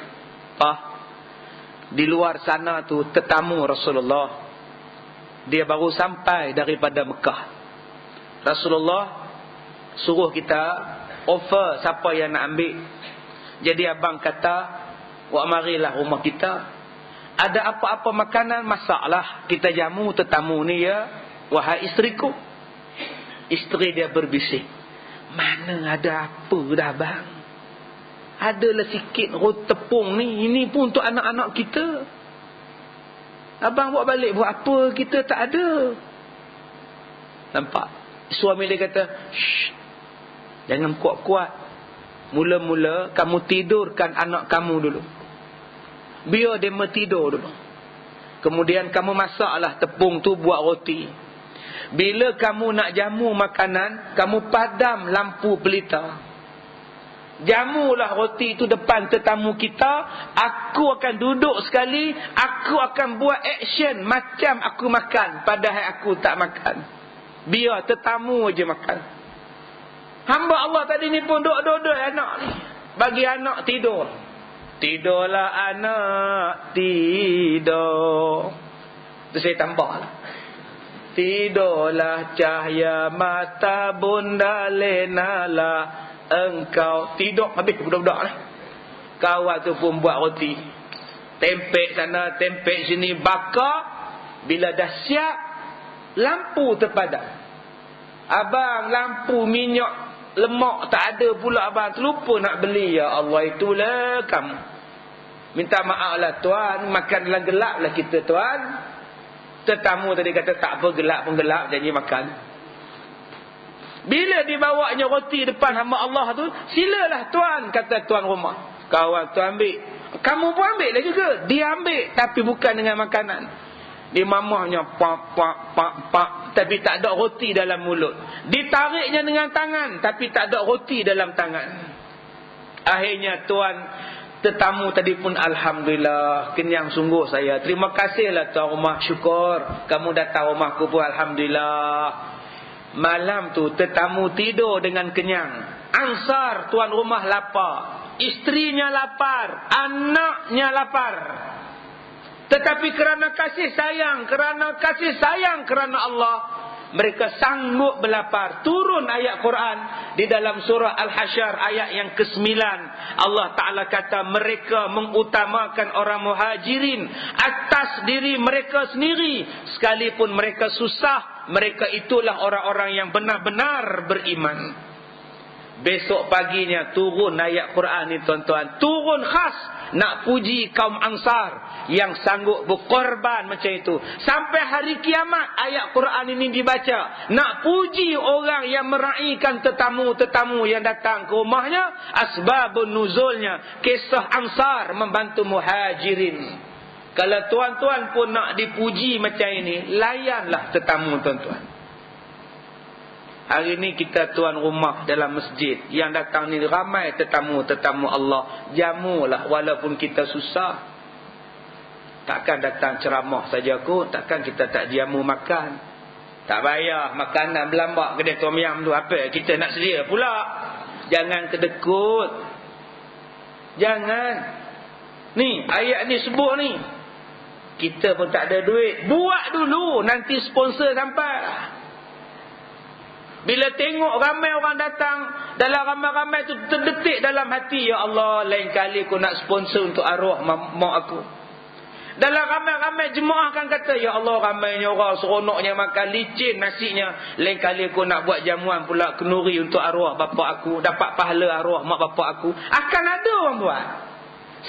Speaker 1: Di luar sana tu tetamu Rasulullah. Dia baru sampai daripada Mekah. Rasulullah suruh kita offer siapa yang nak ambil. Jadi abang kata, wak marilah rumah kita. Ada apa-apa makanan, masaklah, kita jamu tetamu ni ya, wahai isteriku. Isteri dia berbisik, mana ada apa dah bang? Adalah sikit roti tepung ni, ini pun untuk anak-anak kita. Abang buat balik, buat apa? Kita tak ada. Nampak? Suami dia kata, shh, jangan kuat-kuat. Mula-mula kamu tidurkan anak kamu dulu. Biar dia tidur dulu. Kemudian kamu masaklah tepung tu buat roti. Bila kamu nak jamu makanan, kamu padam lampu pelita. Jamulah roti itu depan tetamu kita. Aku akan duduk sekali, aku akan buat action macam aku makan, padahal aku tak makan. Biar tetamu aja makan. Hamba Allah tadi ni pun duduk-duduk anak ni, bagi anak tidur. Tidurlah anak, tidur. Tu saya tambah lah. Tidurlah cahaya mata bunda lenalah engkau. Tidur habis budak-budak lah. Kawan tu pun buat roti. Tempek sana, tempek sini, bakar. Bila dah siap, lampu terpadam. Abang, lampu minyak lemak tak ada pula abang. Terlupa nak beli. Ya Allah, itulah kamu. Minta maaf lah tuan, makan dalam gelap lah kita tuan. Tetamu tadi kata tak apa, gelap pun gelap, janji makan. Bila dibawanya roti depan hamba Allah tu, silalah tuan, kata tuan rumah. Kawan tu ambil, kamu pun ambil lah juga. Dia ambil, tapi bukan dengan makanan. Di mamahnya pak pak pak pak, tapi tak ada roti dalam mulut. Ditariknya dengan tangan, tapi tak ada roti dalam tangan. Akhirnya tuan tetamu tadi pun, alhamdulillah, kenyang sungguh saya. Terima kasihlah tuan rumah, syukur kamu datang rumahku pun, alhamdulillah. Malam tu tetamu tidur dengan kenyang. Ansar tuan rumah lapar, isterinya lapar, anaknya lapar. Tetapi kerana kasih sayang kerana Allah, mereka sanggup berlapar. Turun ayat Quran di dalam surah Al-Hasyr ayat yang ke-9. Allah Ta'ala kata mereka mengutamakan orang muhajirin atas diri mereka sendiri. Sekalipun mereka susah, mereka itulah orang-orang yang benar-benar beriman. Besok paginya turun ayat Quran ni tuan-tuan. Turun khas nak puji kaum Ansar yang sanggup berkorban macam itu. Sampai hari kiamat ayat Quran ini dibaca. Nak puji orang yang meraihkan tetamu-tetamu yang datang ke rumahnya. Asbabun nuzulnya, kisah Ansar membantu muhajirin. Kalau tuan-tuan pun nak dipuji macam ini, layanlah tetamu tuan-tuan. Hari ni kita tuan rumah dalam masjid, yang datang ni ramai tetamu-tetamu Allah. Jamulah walaupun kita susah. Takkan datang ceramah saja kot, takkan kita tak jamu makan. Tak payah makanan berlambak kedai tom yam tu, apa kita nak sedia pula. Jangan kedekut. Jangan. Ni ayat ni sebut ni, kita pun tak ada duit. Buat dulu, nanti sponsor sampai. Bila tengok ramai orang datang, dalam ramai-ramai tu terdetik dalam hati, ya Allah, lain kali aku nak sponsor untuk arwah mak aku. Dalam ramai-ramai jemaah kan kata, ya Allah, ramainya orang, seronoknya makan, licin nasinya. Lain kali aku nak buat jamuan pula kenuri untuk arwah bapa aku, dapat pahala arwah mak bapa aku. Akan ada orang buat.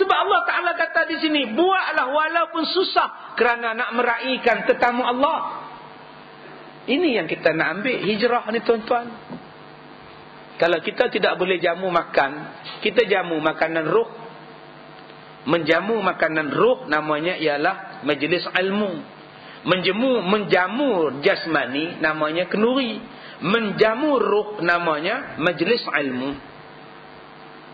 Speaker 1: Sebab Allah Ta'ala kata di sini, buatlah walaupun susah kerana nak meraihkan tetamu Allah. Ini yang kita nak ambil hijrah ni tuan-tuan. Kalau kita tidak boleh jamu makan, kita jamu makanan ruh. Menjamu makanan ruh namanya ialah majlis ilmu. Menjamu jasmani namanya kenuri. Menjamu ruh namanya majlis ilmu.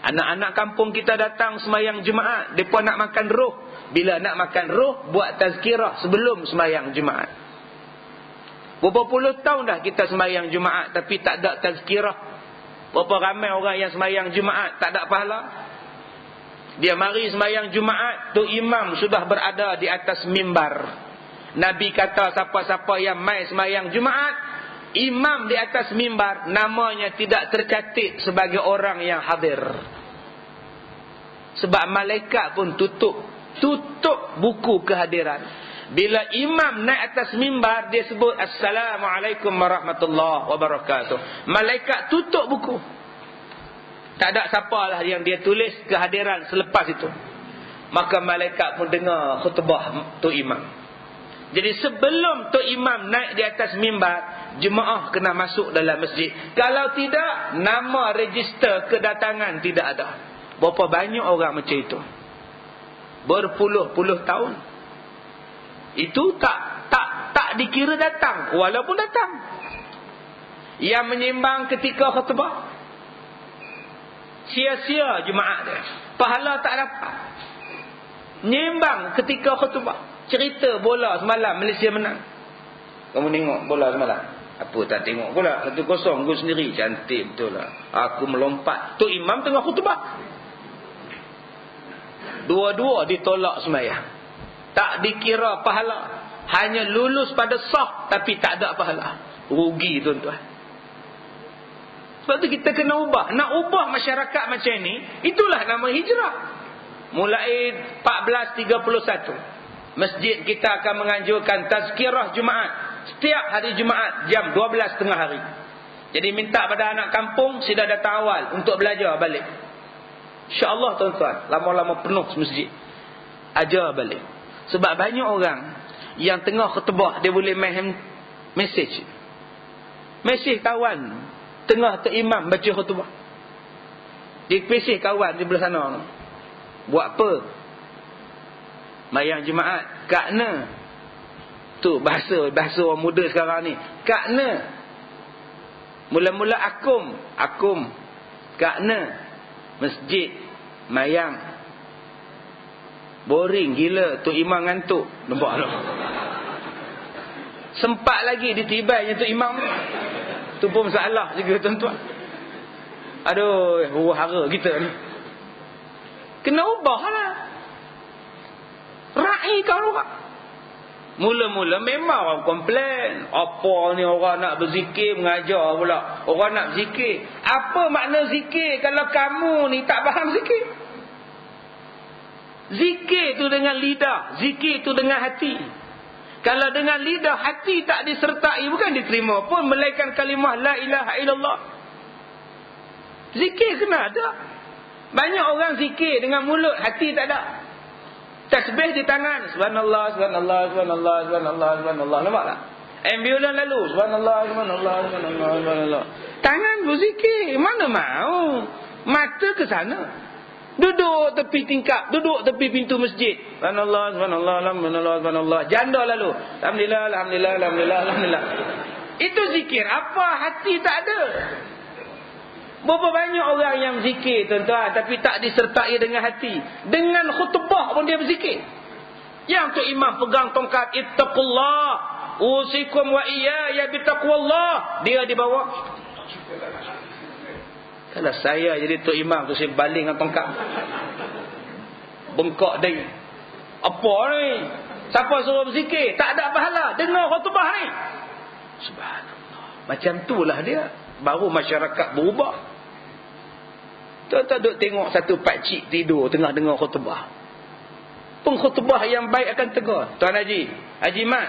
Speaker 1: Anak-anak kampung kita datang semayang Jumaat, mereka nak makan ruh. Bila nak makan ruh, buat tazkirah sebelum semayang Jumaat. Berapa puluh tahun dah kita semayang Jumaat tapi tak ada tazkirah. Berapa ramai orang yang semayang Jumaat tak ada pahala. Dia mari semayang Jumaat, tu imam sudah berada di atas mimbar. Nabi kata siapa-siapa yang mai semayang Jumaat, imam di atas mimbar, namanya tidak tercatat sebagai orang yang hadir. Sebab malaikat pun tutup buku kehadiran. Bila imam naik atas mimbar, dia sebut Assalamualaikum warahmatullahi wabarakatuh. Malaikat tutup buku. Tak ada siapalah yang dia tulis kehadiran selepas itu. Maka malaikat pun dengar khutbah tu imam. Jadi sebelum tu imam naik di atas mimbar, jemaah kena masuk dalam masjid. Kalau tidak, nama register kedatangan tidak ada. Berapa banyak orang macam itu? Berpuluh-puluh tahun. Itu tak dikira datang, walaupun datang. Yang menyimbang ketika khutbah, sia-sia Jumaat dia, pahala tak dapat. Menyimbang ketika khutbah, cerita bola semalam Malaysia menang. Kamu tengok bola semalam? Apa tak tengok pula? 1-0 gol sendiri, cantik betul lah. Aku melompat, tu imam tengah khutbah. Dua-dua ditolak semayang. Tak dikira pahala. Hanya lulus pada sah, tapi tak ada pahala. Rugi tuan-tuan. Sebab tu kita kena ubah. Nak ubah masyarakat macam ni, itulah nama hijrah. Mulai 1431, masjid kita akan menganjurkan tazkirah Jumaat. Setiap hari Jumaat jam 12 tengah hari. Jadi minta pada anak kampung sudah datang awal untuk belajar balik. InsyaAllah tuan-tuan, lama-lama penuh masjid. Ajar balik. Sebab banyak orang yang tengah khutbah, dia boleh main mesej kawan tengah imam baca khutbah. Dia pesih kawan di belah sana. Buat apa? Mayang Jumaat. Kerana Tu bahasa orang muda sekarang ni. Kakna. Mula-mula akum. Kakna. Masjid. Mayang. Boring gila. Tu imam ngantuk. Nampak tak? Sempat lagi ditibainya tu imam. Tu pun masalah juga tuan-tuan. Aduh, huru-hara kita ni. Kena ubahlah. Ra'i kau orang. Mula-mula memang orang komplain. Apa ni orang nak berzikir, mengajar pula. Orang nak berzikir. Apa makna zikir kalau kamu ni tak faham zikir? Zikir tu dengan lidah. Zikir tu dengan hati. Kalau dengan lidah, hati tak disertai, bukan diterima pun melainkan kalimah la ilaha illallah. Zikir kena ada. Banyak orang zikir dengan mulut, hati tak ada. Tasbih di tangan, subhanallah, subhanallah, subhanallah, subhanallah, subhanallah. Nampak tak? Ambulan lalu, subhanallah, subhanallah, subhanallah, subhanallah. Tangan berzikir, mana mau? Mata ke sana. Duduk tepi tingkap, duduk tepi pintu masjid. Subhanallah, subhanallah, alhamdulillah, subhanallah. Janda lalu. Alhamdulillah, alhamdulillah, alhamdulillah, alhamdulillah. Itu zikir. Apa? Hati tak ada. Berapa banyak orang yang zikir tuan-tuan, tapi tak disertai dengan hati. Dengan khutbah pun dia berzikir. Yang tu imam pegang tongkat, ittaqullah, usikum wa iyaya bitaqwallah. Dia di bawah. Kalau saya jadi tok imam tu, saya baling dengan tongkat. Bengkok dia. Apa ni? Siapa suruh berzikir? Tak ada pahala. Dengar khutbah ni. Subhanallah. Macam itulah dia. Baru masyarakat berubah. Tak duk tengok satu pakcik tidur tengah dengar khutbah. Pengkhutbah yang baik akan tegur. Tuan Haji, Haji Mat,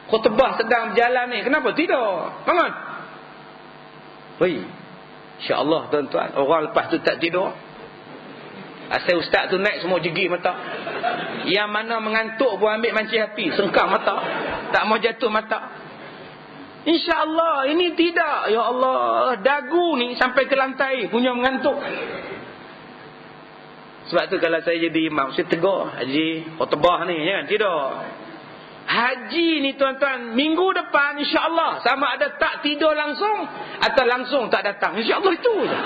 Speaker 1: khutbah sedang berjalan ni, kenapa tidur? Bangun. Oi. InsyaAllah tuan-tuan, orang lepas tu tak tidur. Asal ustaz tu naik semua jegi mata. Yang mana mengantuk pun ambil manci api, sengkang mata. Tak mau jatuh mata. InsyaAllah ini tidak. Ya Allah, dagu ni sampai ke lantai punya mengantuk. Sebab tu kalau saya jadi imam, saya tegur, Haji, khutbah ni jangan tidur. Haji ni tuan-tuan, minggu depan insyaAllah, sama ada tak tidur langsung atau langsung tak datang, insyaAllah itu je.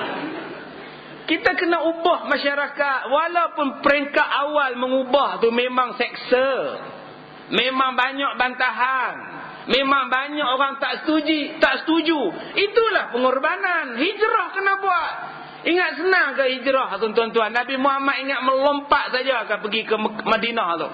Speaker 1: Kita kena ubah masyarakat. Walaupun peringkat awal mengubah tu memang seksa, memang banyak bantahan, memang banyak orang tak setuju. Itulah pengorbanan. Hijrah kena buat. Ingat senang ke hijrah tuan-tuan? Nabi Muhammad ingat melompat saja akan pergi ke Madinah tu.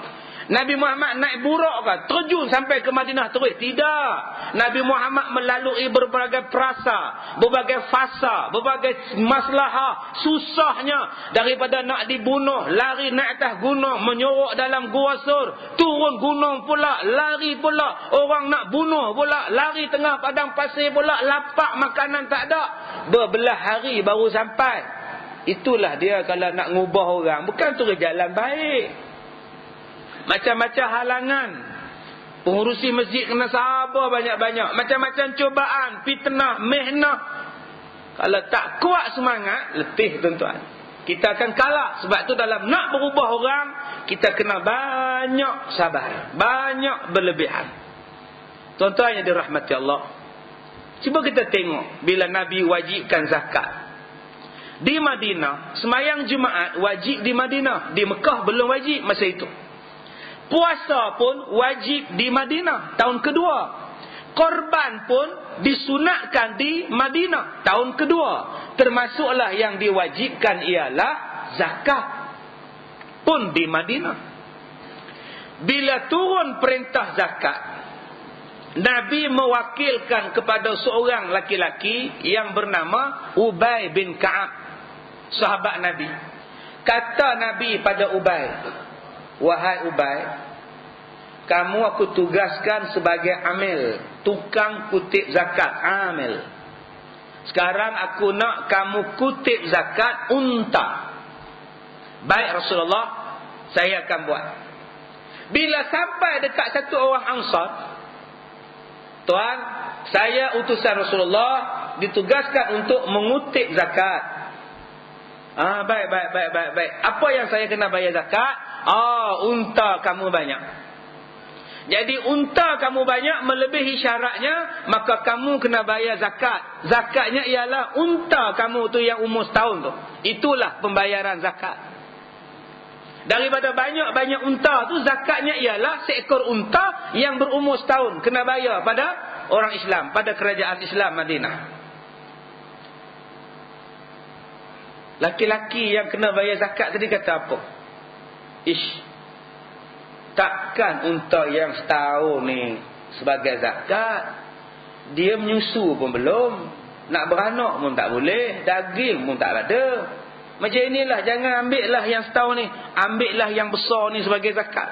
Speaker 1: Nabi Muhammad naik burak ke? Terjun sampai ke Madinah terus? Tidak. Nabi Muhammad melalui berbagai perasa, berbagai fasa, berbagai masalah. Susahnya daripada nak dibunuh, lari naik atas gunung, menyorok dalam gua sur, turun gunung pula, lari pula, orang nak bunuh pula, lari tengah padang pasir pula, lapak makanan tak ada, berbelah hari baru sampai. Itulah dia kalau nak ngubah orang. Bukan tu jalan baik. Macam-macam halangan. Pengurusi masjid kena sabar banyak-banyak. Macam-macam cubaan, fitnah, mihnah. Kalau tak kuat semangat, letih tuan-tuan. Kita akan kalah. Sebab tu dalam nak berubah orang, kita kena banyak sabar, banyak berlebihan. Tuan-tuan yang dirahmati Allah, cuba kita tengok bila Nabi wajibkan zakat di Madinah. Semayang Jumaat wajib di Madinah. Di Mekah belum wajib masa itu. Puasa pun wajib di Madinah tahun kedua. Korban pun disunatkan di Madinah tahun kedua. Termasuklah yang diwajibkan ialah zakat pun di Madinah. Bila turun perintah zakat, Nabi mewakilkan kepada seorang laki-laki yang bernama Ubay bin Ka'ab, sahabat Nabi. Kata Nabi pada Ubay, wahai Ubay, kamu aku tugaskan sebagai amil, tukang kutip zakat, amil. Sekarang aku nak kamu kutip zakat unta. Baik Rasulullah, saya akan buat. Bila sampai dekat satu orang Ansar, tuan, saya utusan Rasulullah ditugaskan untuk mengutip zakat. Baik. Apa yang saya kena bayar zakat? Unta kamu banyak. Jadi unta kamu banyak melebihi syaratnya, maka kamu kena bayar zakat. Zakatnya ialah unta kamu tu yang umur setahun tu. Itulah pembayaran zakat. Daripada banyak-banyak unta tu, zakatnya ialah seekor unta yang berumur setahun. Kena bayar pada orang Islam, pada kerajaan Islam Madinah. Laki-laki yang kena bayar zakat tadi kata apa? Takkan unta yang setahun ni sebagai zakat. Dia menyusu pun belum, nak beranak pun tak boleh, daging pun tak ada. Macam inilah, jangan ambillah yang setahun ni, ambillah yang besar ni sebagai zakat.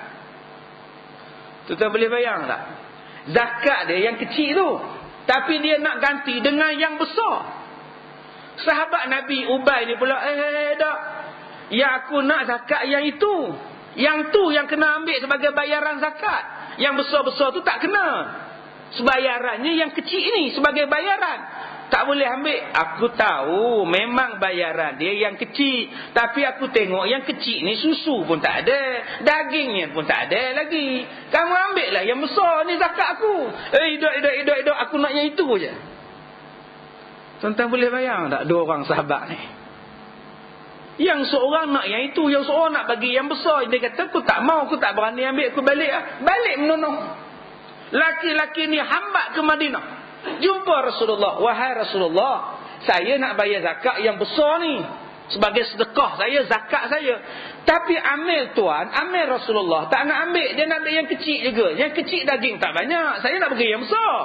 Speaker 1: Tuan boleh bayang tak? Zakat dia yang kecil tu, tapi dia nak ganti dengan yang besar. Sahabat Nabi Ubay ni pula, tak, yang aku nak zakat yang itu. Yang tu yang kena ambil sebagai bayaran zakat. Yang besar-besar tu tak kena. Sebayarannya yang kecil ni sebagai bayaran. Tak boleh ambil. Aku tahu memang bayaran dia yang kecil, tapi aku tengok yang kecil ni susu pun tak ada, dagingnya pun tak ada lagi. Kamu ambil lah yang besar ni zakat aku. Hidup, aku nak yang itu je. Tuan-tuan boleh bayang tak dua orang sahabat ni? Yang seorang nak yang itu, yang seorang nak bagi yang besar. Dia kata, aku tak mau, aku tak berani ambil, aku balik lah. Balik menolong. Laki-laki ni hambat ke Madinah, jumpa Rasulullah. Wahai Rasulullah, saya nak bayar zakat yang besar ni sebagai sedekah saya, zakat saya. Tapi ambil tuan, ambil Rasulullah tak nak ambil, dia nak ambil yang kecil juga. Yang kecil daging tak banyak, saya nak bagi yang besar.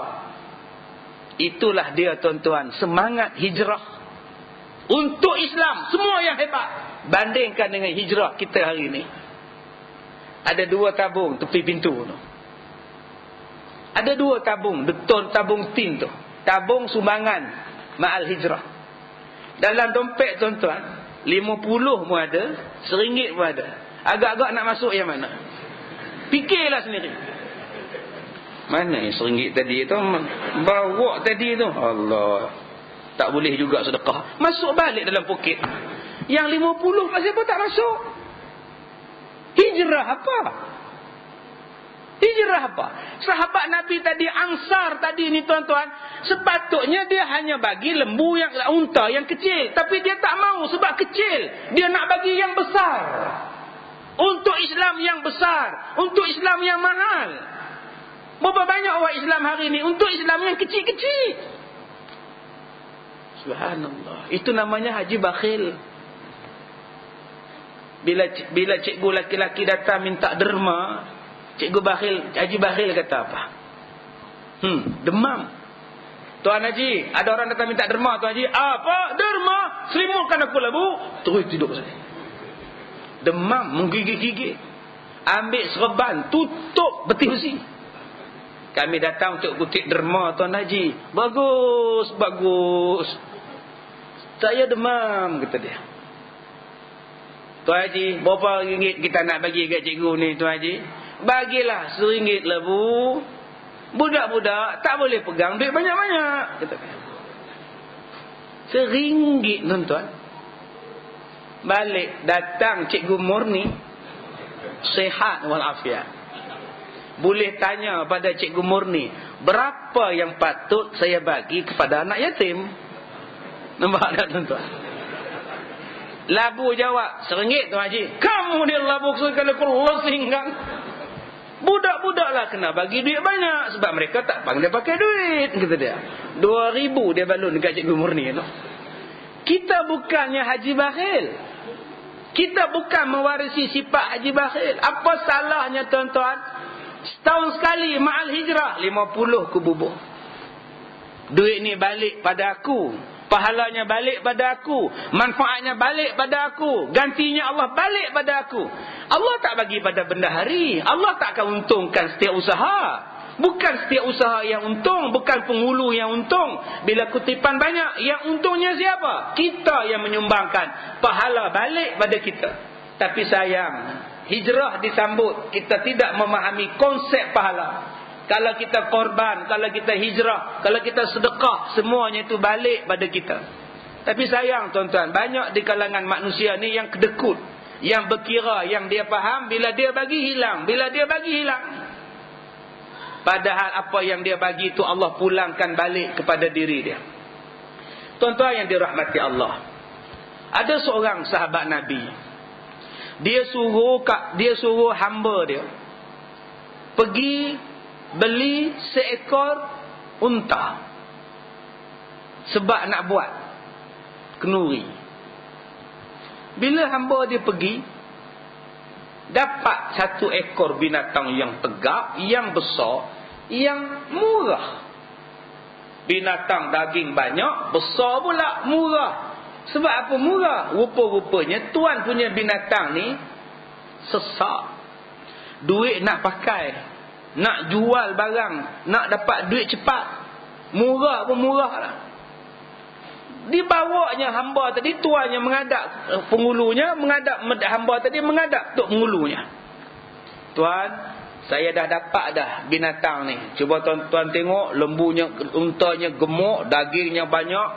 Speaker 1: Itulah dia tuan-tuan, semangat hijrah untuk Islam, semua yang hebat. Bandingkan dengan hijrah kita hari ini. Ada dua tabung tepi pintu tu. Ada dua tabung, tabung tin tu. Tabung sumbangan ma'al hijrah. Dalam dompet tuan-tuan, 50 pun ada, RM1 pun ada. Agak-agak nak masuk yang mana? Fikirlah sendiri. Mana yang RM1 tadi tu? Bawa tadi tu. Allah, tak boleh juga sedekah. Masuk balik dalam poket. Yang 50 pasal pun tak masuk. Hijrah apa? Hijrah apa? Sahabat Nabi tadi, Ansar tadi ni tuan-tuan, sepatutnya dia hanya bagi lembu yang unta yang kecil, tapi dia tak mau sebab kecil. Dia nak bagi yang besar. Untuk Islam yang besar, untuk Islam yang mahal. Berapa banyak orang Islam hari ni untuk Islam yang kecil-kecil. Subhanallah. Itu namanya haji bakhil. Bila cikgu laki-laki datang minta derma, cikgu bakhil, haji bakhil kata apa? Demam. Tuan Haji, ada orang datang minta derma, Tuan Haji. Apa? Derma? Selimutkan aku lah, Bu. Terus tidur saja. Demam, menggigit-gigit. Ambil serban, tutup peti besi. Kami datang untuk kutip derma, Tuan Haji. Bagus, bagus. Saya demam, kata dia. Tuan Haji, berapa ringgit kita nak bagi kat cikgu ni, Tuan Haji? Bagilah RM1 lah, Bu. Budak-budak tak boleh pegang duit banyak-banyak, kata dia. RM1, tuan-tuan. Balik, datang cikgu murni, sihat walafiat. Boleh tanya pada cikgu murni, berapa yang patut saya bagi kepada anak yatim? Nampak tak tuan-tuan? Labu jawab, RM1 Tuan Haji. Kamu dia labu sekali Allah sehinggang. Budak-budak lah kena bagi duit banyak, sebab mereka tak pandai pakai duit, kata dia. 2,000 dia balun dekat cikgu murni tu. Kita bukannya haji bakhil. Kita bukan mewarisi sifat haji bakhil. Apa salahnya tuan-tuan? Setahun sekali ma'al hijrah 50 kububur. Duit ni balik pada aku. Pahalanya balik pada aku. Manfaatnya balik pada aku. Gantinya Allah balik pada aku. Allah tak bagi pada benda hari. Allah tak akan untungkan setiap usaha. Bukan setiap usaha yang untung. Bukan penghulu yang untung. Bila kutipan banyak, yang untungnya siapa? Kita yang menyumbangkan. Pahala balik pada kita. Tapi sayang, hijrah disambut, kita tidak memahami konsep pahala. Kalau kita korban, kalau kita hijrah, kalau kita sedekah, semuanya itu balik pada kita. Tapi sayang tuan-tuan, banyak di kalangan manusia ni yang kedekut, yang berkira, yang dia faham bila dia bagi hilang, bila dia bagi hilang. Padahal apa yang dia bagi itu Allah pulangkan balik kepada diri dia. Tuan-tuan yang dirahmati Allah, ada seorang sahabat Nabi. Dia suruh hamba dia pergi beli seekor unta sebab nak buat kenuri. Bila hamba dia pergi, dapat satu ekor binatang yang tegap, yang besar, yang murah. Binatang daging banyak, besar pula, murah. Sebab apa murah? Rupa-rupanya tuan punya binatang ni sesak. Duit nak pakai, nak jual barang, nak dapat duit cepat. Murah pun murah lah. Dibawanya hamba tadi, tuannya menghadap pengulunya, menghadap hamba tadi, menghadap tok pengulunya. Tuan, saya dah dapat dah binatang ni. Cuba tuan-tuan tengok, lembunya, untanya gemuk, dagingnya banyak.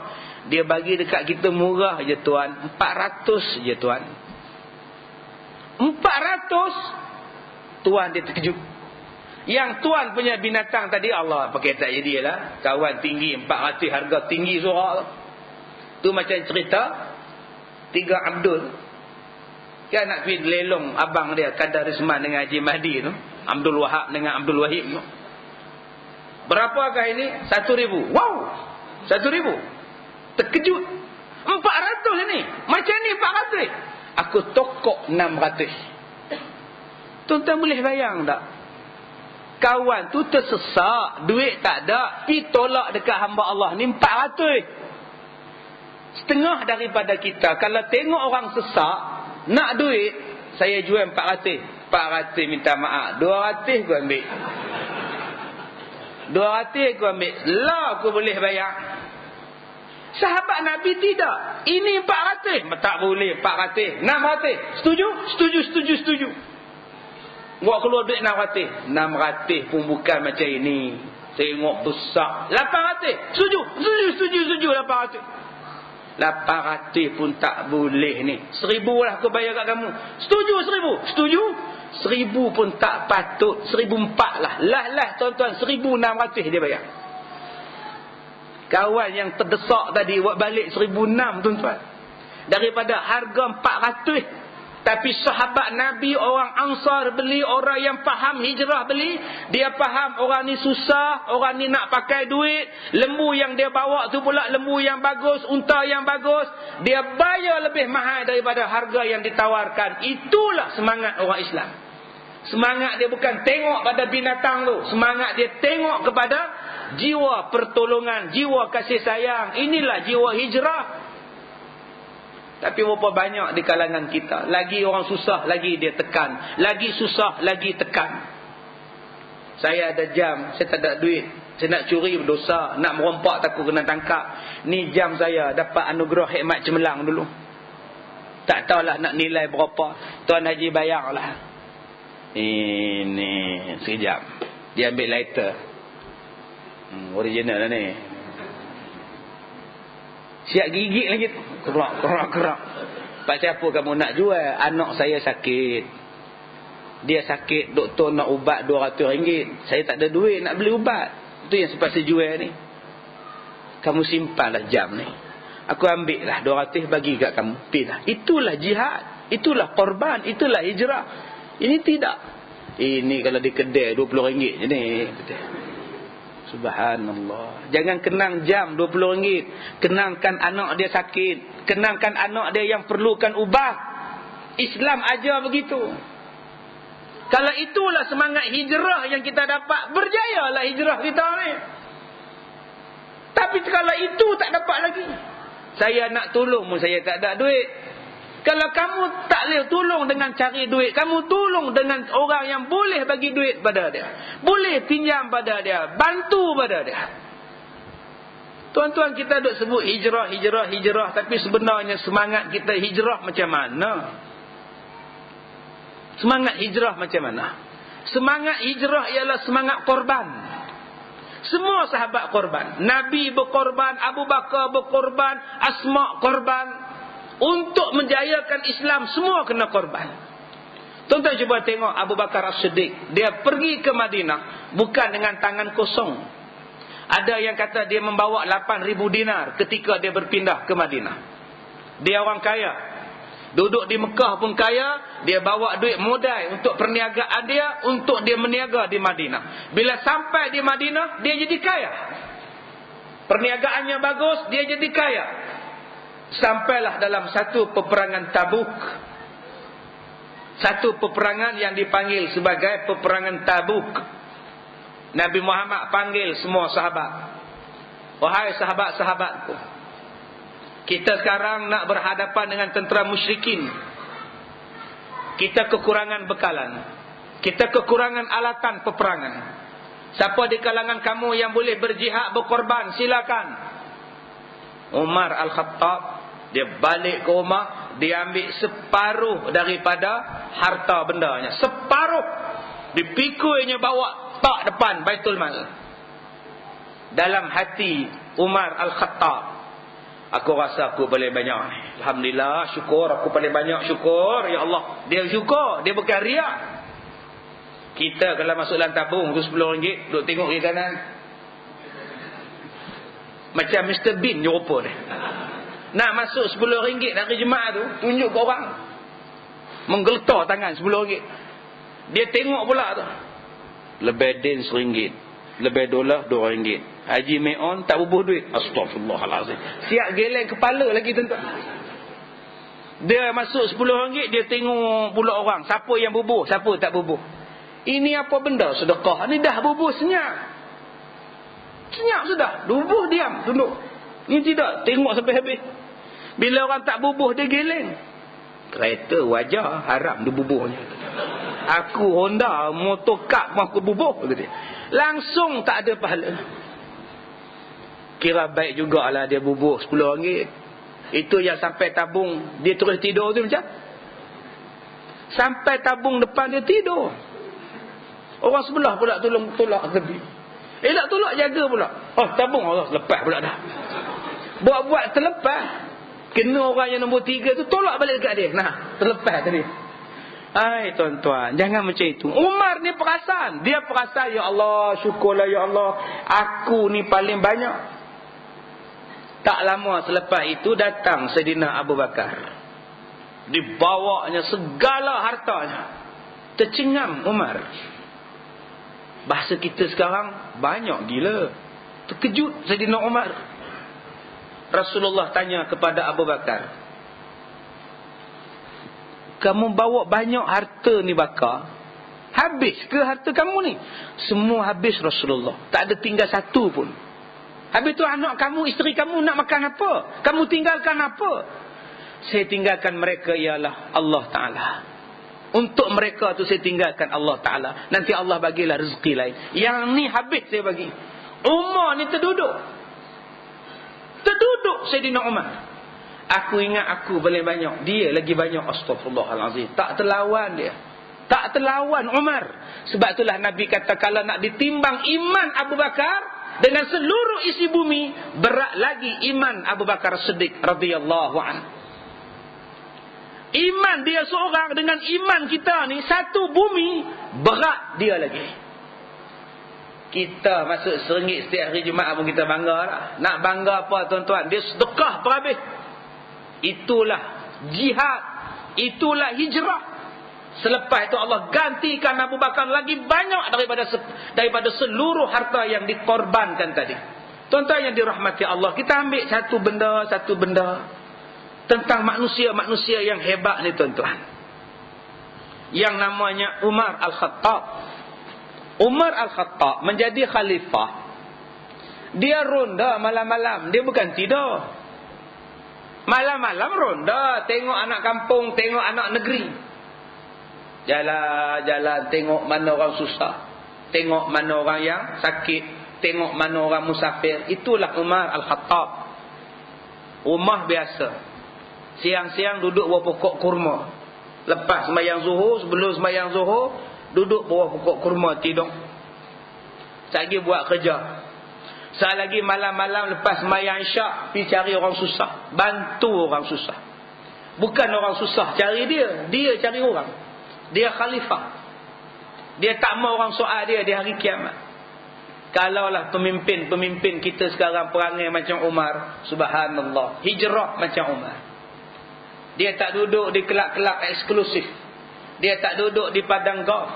Speaker 1: Dia bagi dekat kita murah je tuan, 400 je tuan. 400. Tuan dia terkejut. Yang tuan punya binatang tadi, Allah pakai tak jadilah. Kawan tinggi 400, harga tinggi surat. Tu macam cerita 3 Abdul. Kan nak pergi lelong abang dia Kadar Risman dengan Haji Mahdi tu, Abdul Wahab dengan Abdul Wahib tu. Berapakah ini? 1,000. Wow, 1,000. Terkejut. 400 ni. Macam ni 400. Aku tokok 600. Tuan-tuan boleh bayang tak? Kawan tu tersesak, duit tak ada, pergi tolak dekat hamba Allah ni 400. Setengah daripada kita kalau tengok orang sesak nak duit, saya jual 400. 400 minta maaf, 200 aku ambil. 200 aku ambil. Lah aku boleh bayar. Sahabat Nabi tidak. Ini 400. Tak boleh 400. 600. Setuju? Setuju. Buat keluar duit 600. 600 pun bukan macam ini. Tengok besar. 800. Setuju 800. 800 pun tak boleh ni. 1,000 lah aku bayar kat kamu. Setuju 1,000? Setuju? 1,000 pun tak patut. 1,004 lah. Lah tuan-tuan, 1,600 dia bayar. Kawan yang terdesak tadi buat balik 1,600 tuan-tuan. Daripada harga 400. Tapi sahabat Nabi, orang Ansar beli, orang yang faham hijrah beli. Dia faham orang ni susah, orang ni nak pakai duit. Lembu yang dia bawa tu pula lembu yang bagus, unta yang bagus. Dia bayar lebih mahal daripada harga yang ditawarkan. Itulah semangat orang Islam. Semangat dia bukan tengok pada binatang tu. Semangat dia tengok kepada jiwa pertolongan, jiwa kasih sayang. Inilah jiwa hijrah. Tapi berapa banyak di kalangan kita, lagi orang susah lagi dia tekan, lagi susah lagi tekan. Saya ada jam, saya tak ada duit, saya nak curi berdosa, nak merompak takut kena tangkap. Ni jam saya dapat anugerah hikmat cemerlang dulu. Tak tahulah nak nilai berapa. Tuan Haji bayarlah. Ini sekejap. Dia ambil lighter. Original lah ni. Siap gigit lagi. Kerak. Pak siapa kamu nak jual? Anak saya sakit. Dia sakit, doktor nak ubat RM200. Saya tak ada duit nak beli ubat. Itu yang sempat saya jual ni. Kamu simpanlah jam ni. Aku ambil lah 200 bagi kat kamu. Pilih. Itulah jihad. Itulah korban. Itulah hijrah. Ini tidak. Ini kalau di kedai RM20 je ni. Subhanallah. Jangan kenang jam RM20. Kenangkan anak dia sakit. Kenangkan anak dia yang perlukan ubat. Islam ajar begitu. Kalau itulah semangat hijrah yang kita dapat, berjayalah hijrah kita ni. Tapi kalau itu tak dapat lagi, saya nak tolong pun saya tak ada duit. Kalau kamu tak boleh tolong dengan cari duit, kamu tolong dengan orang yang boleh bagi duit pada dia, boleh pinjam pada dia, bantu pada dia. Tuan-tuan, kita duk sebut hijrah, tapi sebenarnya semangat kita hijrah macam mana? Semangat hijrah macam mana? Semangat hijrah ialah semangat korban. Semua sahabat korban. Nabi berkorban, Abu Bakar berkorban, Asma korban. Untuk menjayakan Islam, semua kena korban. Tuan-tuan cuba tengok Abu Bakar As-Siddiq. Dia pergi ke Madinah bukan dengan tangan kosong. Ada yang kata dia membawa 8,000 dinar ketika dia berpindah ke Madinah. Dia orang kaya. Duduk di Mekah pun kaya, dia bawa duit modal untuk perniagaan dia, untuk dia meniaga di Madinah. Bila sampai di Madinah, dia jadi kaya. Perniagaannya bagus, dia jadi kaya. Sampailah dalam satu peperangan Tabuk. Satu peperangan yang dipanggil sebagai peperangan Tabuk. Nabi Muhammad panggil semua sahabat. Wahai sahabat-sahabatku, kita sekarang nak berhadapan dengan tentera musyrikin. Kita kekurangan bekalan. Kita kekurangan alatan peperangan. Siapa di kalangan kamu yang boleh berjihad, berkorban, silakan. Umar Al-Khattab, dia balik ke rumah, dia ambil separuh daripada harta bendanya. Separuh. Dipikuinya bawa tak depan Baitul Mal. Dalam hati Umar Al-Khattab, aku rasa aku paling banyak. Alhamdulillah, syukur aku paling banyak, syukur ya Allah. Dia syukur, dia bukan riak. Kita kalau masuk dalam tabung tu RM10, duduk tengok kiri kanan. Macam Mr. Bean Eropah dia. Nak masuk RM10 dari jemaah tu, tunjuk ke orang. Menggeletar tangan RM10. Dia tengok pula tu. Lebih din RM1, lebih dolar RM2. Haji Meon tak bubuh duit. Astagfirullahalazim. Siap geleng kepala lagi tuan-tuan. Dia masuk RM10, dia tengok pula orang. Siapa yang bubuh, siapa tak bubuh. Ini apa benda sedekah? Ini dah bubuh senyap. Senyap sudah. Bubuh diam, tunduk. Ini tidak, tengok sampai habis. Bila orang tak bubuh, dia geleng. Kereta wajar, haram dia bubuhnya. Aku Honda, motor kap aku bubuh. Langsung tak ada pahala. Kira baik jugalah dia bubuh RM10. Itu yang sampai tabung dia terus tidur tu macam. Sampai tabung depan dia tidur. Orang sebelah pula tolak tepi. Tak tolak jaga pula. Oh tabung Allah lepas pula dah. Buat-buat terlepas. Kena orang yang nombor 3 tu tolak balik dekat dia. Nah, terlepas tadi. Hai tuan-tuan, jangan macam itu. Umar ni perasan. Dia perasan, ya Allah, syukurlah ya Allah, aku ni paling banyak. Tak lama selepas itu datang Saidina Abu Bakar. Dibawanya segala hartanya. Tercengang Umar. Bahasa kita sekarang banyak gila. Terkejut Saidina Umar. Rasulullah tanya kepada Abu Bakar, kamu bawa banyak harta ni Bakar, habis ke harta kamu ni? Semua habis Rasulullah, tak ada tinggal satu pun. Habis tu anak kamu, isteri kamu nak makan apa? Kamu tinggalkan apa? Saya tinggalkan mereka ialah Allah Ta'ala. Untuk mereka tu saya tinggalkan Allah Ta'ala. Nanti Allah bagilah rezeki lain. Yang ni habis saya bagi. Umar ni terduduk Saidina Umar. Aku ingat aku paling banyak, dia lagi banyak. Astagfirullahalazim. Tak terlawan dia. Tak terlawan Umar. Sebab itulah Nabi kata, kalau nak ditimbang iman Abu Bakar dengan seluruh isi bumi, berat lagi iman Abu Bakar Siddiq radhiyallahu anhu. Iman dia seorang dengan iman kita ni satu bumi, berat dia lagi. Kita masuk RM1 setiap hari Jumaat pun kita bangga lah. Nak bangga apa tuan-tuan? Dia sedekah berhabis. Itulah jihad. Itulah hijrah. Selepas itu Allah gantikan Abu Bakar lagi banyak daripada seluruh harta yang dikorbankan tadi. Tuan-tuan yang dirahmati Allah, kita ambil satu benda tentang manusia-manusia yang hebat ni tuan-tuan. Yang namanya Umar Al-Khattab. Umar Al-Khattab menjadi khalifah. Dia ronda malam-malam, dia bukan tidur. Malam-malam ronda, tengok anak kampung, tengok anak negeri. Jalan-jalan, tengok mana orang susah, tengok mana orang yang sakit, tengok mana orang musafir. Itulah Umar Al-Khattab. Rumah biasa, siang-siang duduk bawah pokok kurma. Lepas sembahyang zuhur, sebelum sembahyang zuhur, duduk bawah pokok kurma tidur. Lagi buat kerja. Sekali lagi malam-malam lepas sembahyang isyak, pergi cari orang susah, bantu orang susah. Bukan orang susah cari dia, dia cari orang. Dia khalifah. Dia tak mau orang soal dia di hari kiamat. Kalaulah pemimpin kita sekarang perangai macam Umar, subhanallah, hijrah macam Umar. Dia tak duduk di kelab-kelab eksklusif. Dia tak duduk di padang golf.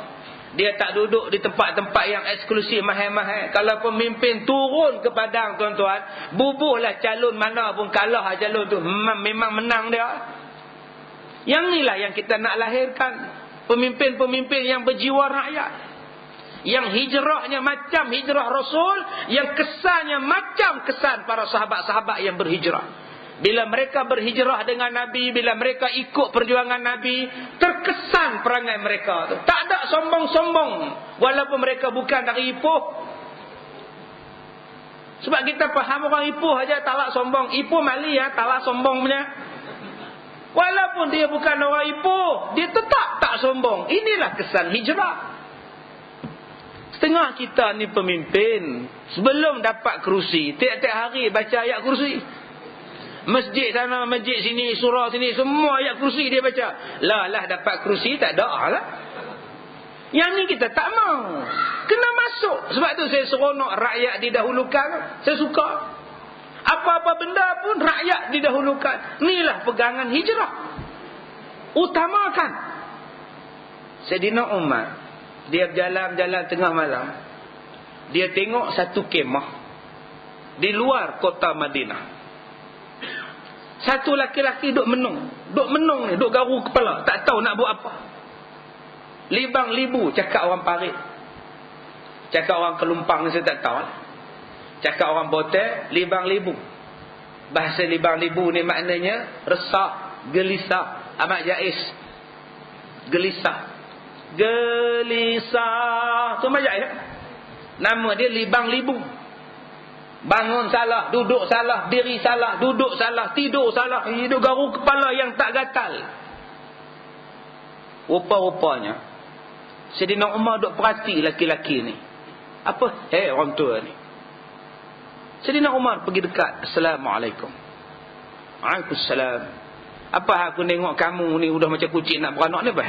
Speaker 1: Dia tak duduk di tempat-tempat yang eksklusif mahal-mahal. Kalau pemimpin turun ke padang, tuan-tuan, bubuhlah calon mana pun, kalah calon tu, memang menang dia. Yang inilah yang kita nak lahirkan. Pemimpin-pemimpin yang berjiwa rakyat. Yang hijrahnya macam hijrah Rasul, yang kesannya macam kesan para sahabat-sahabat yang berhijrah. Bila mereka berhijrah dengan Nabi, bila mereka ikut perjuangan Nabi, terkesan perangai mereka tu. Tak ada sombong-sombong, walaupun mereka bukan dari Ipoh. Sebab kita faham orang Ipoh aja talak sombong. Ipoh Mali ya, talak sombong punya. Walaupun dia bukan orang Ipoh, dia tetap tak sombong. Inilah kesan hijrah. Setengah kita ni pemimpin, sebelum dapat kerusi, tiap-tiap hari baca ayat kursi. Masjid sana, masjid sini, surah sini, semua ayat kursi dia baca. Lah dapat kerusi, tak ada lah. Yang ni kita tak mau. Kena masuk. Sebab tu saya seronok rakyat didahulukan. Saya suka. Apa-apa benda pun rakyat didahulukan. Inilah pegangan hijrah. Utamakan. Sayyidina Umar, dia berjalan-jalan tengah malam. Dia tengok satu kemah di luar kota Madinah. Satu laki-laki duk menung ni, duk garu kepala, tak tahu nak buat apa. Libang libu, cakap orang parit. Cakap orang Kelumpang ni saya tak tahu. Cakap orang Botek, libang libu. Bahasa libang libu ni maknanya resah, gelisah, amat jais. Gelisah. Tu macam ya. Nama dia libang libu. Bangun salah, duduk salah, diri salah, duduk salah, tidur salah, hidup garu kepala yang tak gatal. Rupa-rupanya Sayyidina Umar duk perhati laki-laki ni. Apa orang tua ni? Sayyidina Umar pergi dekat. Assalamualaikum. Waalaikumsalam. Apa aku tengok kamu ni udah macam kucing nak beranak ni apa?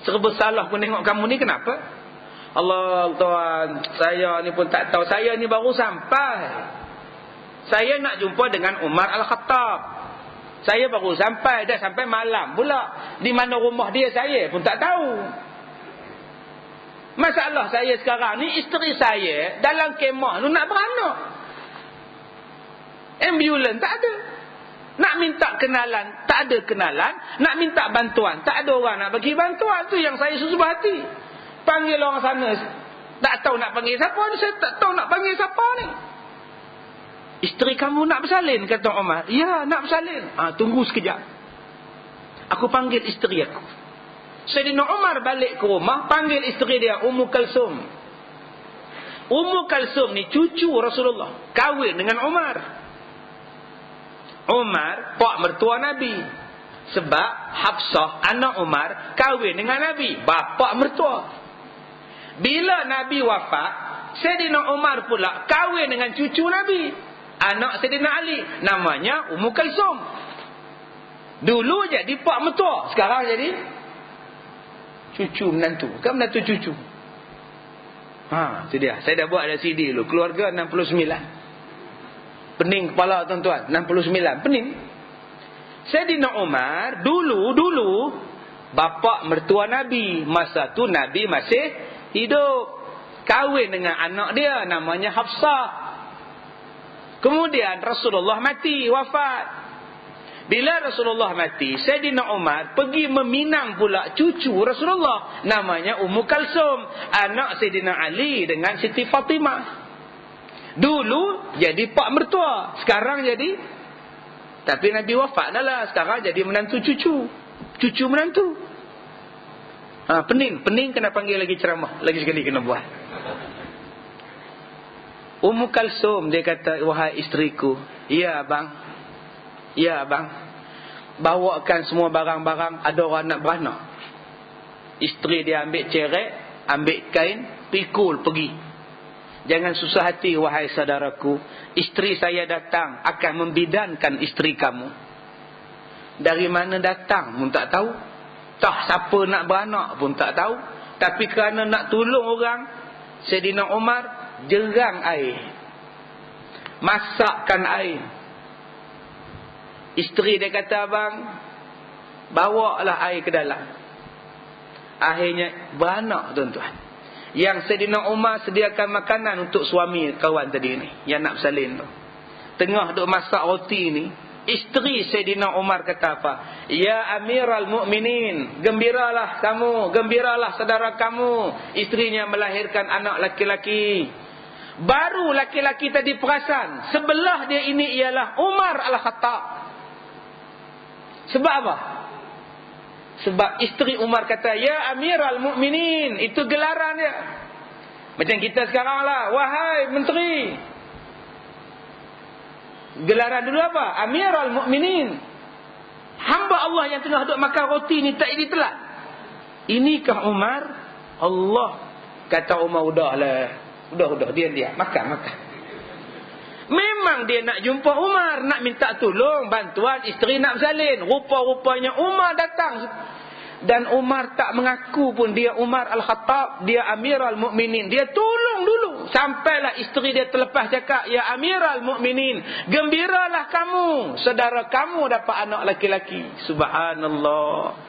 Speaker 1: Serba salah aku tengok kamu ni, kenapa? Allah Tuhan, saya ni pun tak tahu. Saya ni baru sampai. Saya nak jumpa dengan Umar Al-Khattab. Saya baru sampai. Dah sampai malam pula. Di mana rumah dia saya pun tak tahu. Masalah saya sekarang ni, isteri saya dalam kemah tu nak beranak. Ambulans tak ada. Nak minta kenalan, tak ada kenalan. Nak minta bantuan, tak ada orang nak bagi bantuan. Tu yang saya susah hati. Panggil orang sana, tak tahu nak panggil siapa ni. Saya tak tahu nak panggil siapa ni. Isteri kamu nak bersalin, kata Umar. Ya, nak bersalin. Tunggu sekejap. Aku panggil isteri aku. Sayyidina Umar balik ke rumah, panggil isteri dia, Ummu Kalsum. Ummu Kalsum ni cucu Rasulullah, kahwin dengan Umar. Umar pak mertua Nabi. Sebab Hafsah anak Umar kahwin dengan Nabi, bapa mertua. Bila Nabi wafat, Sayyidina Umar pula kahwin dengan cucu Nabi, anak Sayyidina Ali, namanya Ummu Kalsum. Dulu jadi pak mertua, sekarang jadi cucu menantu. Kan menantu cucu. Tu dia. Saya dah buat ada CD dulu, keluarga 69. Pening kepala tuan-tuan, 69 pening. Sayyidina Umar dulu bapa mertua Nabi. Masa tu Nabi masih hidup, kahwin dengan anak dia namanya Hafsah. Kemudian Rasulullah mati, wafat. Bila Rasulullah mati, Sayyidina Umar pergi meminang pula cucu Rasulullah, namanya Ummu Kalsum, anak Sayyidina Ali dengan Siti Fatimah. Dulu jadi pak mertua, sekarang jadi, tapi Nabi wafat dah lah, sekarang jadi menantu cucu menantu. Pening kena panggil lagi ceramah, lagi sekali kena buat. Ummu Kalsum dia kata, wahai isteriku, ya abang, bawakan semua barang-barang, ada orang nak beranak. Isteri dia ambil cerek, ambil kain, pikul pergi. Jangan susah hati wahai saudaraku, isteri saya datang akan membidankan isteri kamu. Dari mana datang pun tak tahu. Tah siapa nak beranak pun tak tahu. Tapi kerana nak tolong orang, Saidina Umar jerang air, masakkan air. Isteri dia kata, abang, bawalah air ke dalam. Akhirnya beranak, tuan-tuan. Yang Saidina Umar sediakan makanan untuk suami kawan tadi ni, yang nak bersalin tu. Tengah duk masak roti ni, isteri Saidina Umar kata apa? Ya Amiral Mukminin, gembiralah kamu, gembiralah saudara kamu. Isterinya melahirkan anak laki-laki. Baru laki-laki tadi perasan, sebelah dia ini ialah Umar Al-Khattab. Sebab apa? Sebab isteri Umar kata, Ya Amiral Mukminin. Itu gelaran dia. Macam kita sekarang lah, wahai menteri. Gelaran dulu apa? Amiral Mukminin. Hamba Allah yang tengah duduk makan roti ni tak ini telat. Inikah Umar? Allah. Kata Umar, udahlah. Udah, dia makan. Memang dia nak jumpa Umar, nak minta tolong, bantuan, isteri nak bersalin. Rupa-rupanya Umar datang. Dan Umar tak mengaku pun dia Umar Al-Khattab, dia Amiral Mukminin. Dia tolong dulu. Sampailah isteri dia terlepas cakap, Ya Amiral Mukminin, gembiralah kamu, saudara kamu dapat anak laki-laki. Subhanallah.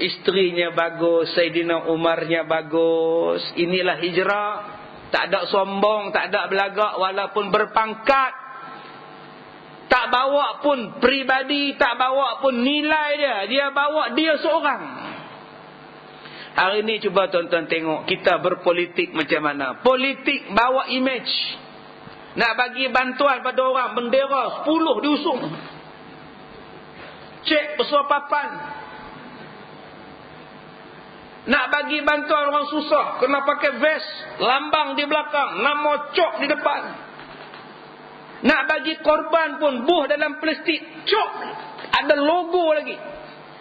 Speaker 1: Isterinya bagus, Saidina Umarnya bagus. Inilah hijrah. Tak ada sombong, tak ada belagak walaupun berpangkat. Tak bawa pun pribadi, tak bawa pun nilai dia. Dia bawa dia seorang. Hari ini cuba tuan-tuan tengok kita berpolitik macam mana. Politik bawa image. Nak bagi bantuan pada orang, bendera 10 diusung. Cek besar papan. Nak bagi bantuan orang susah, kena pakai vest, lambang di belakang, nama cok di depan. Nak bagi korban pun buh dalam plastik, cok, ada logo lagi.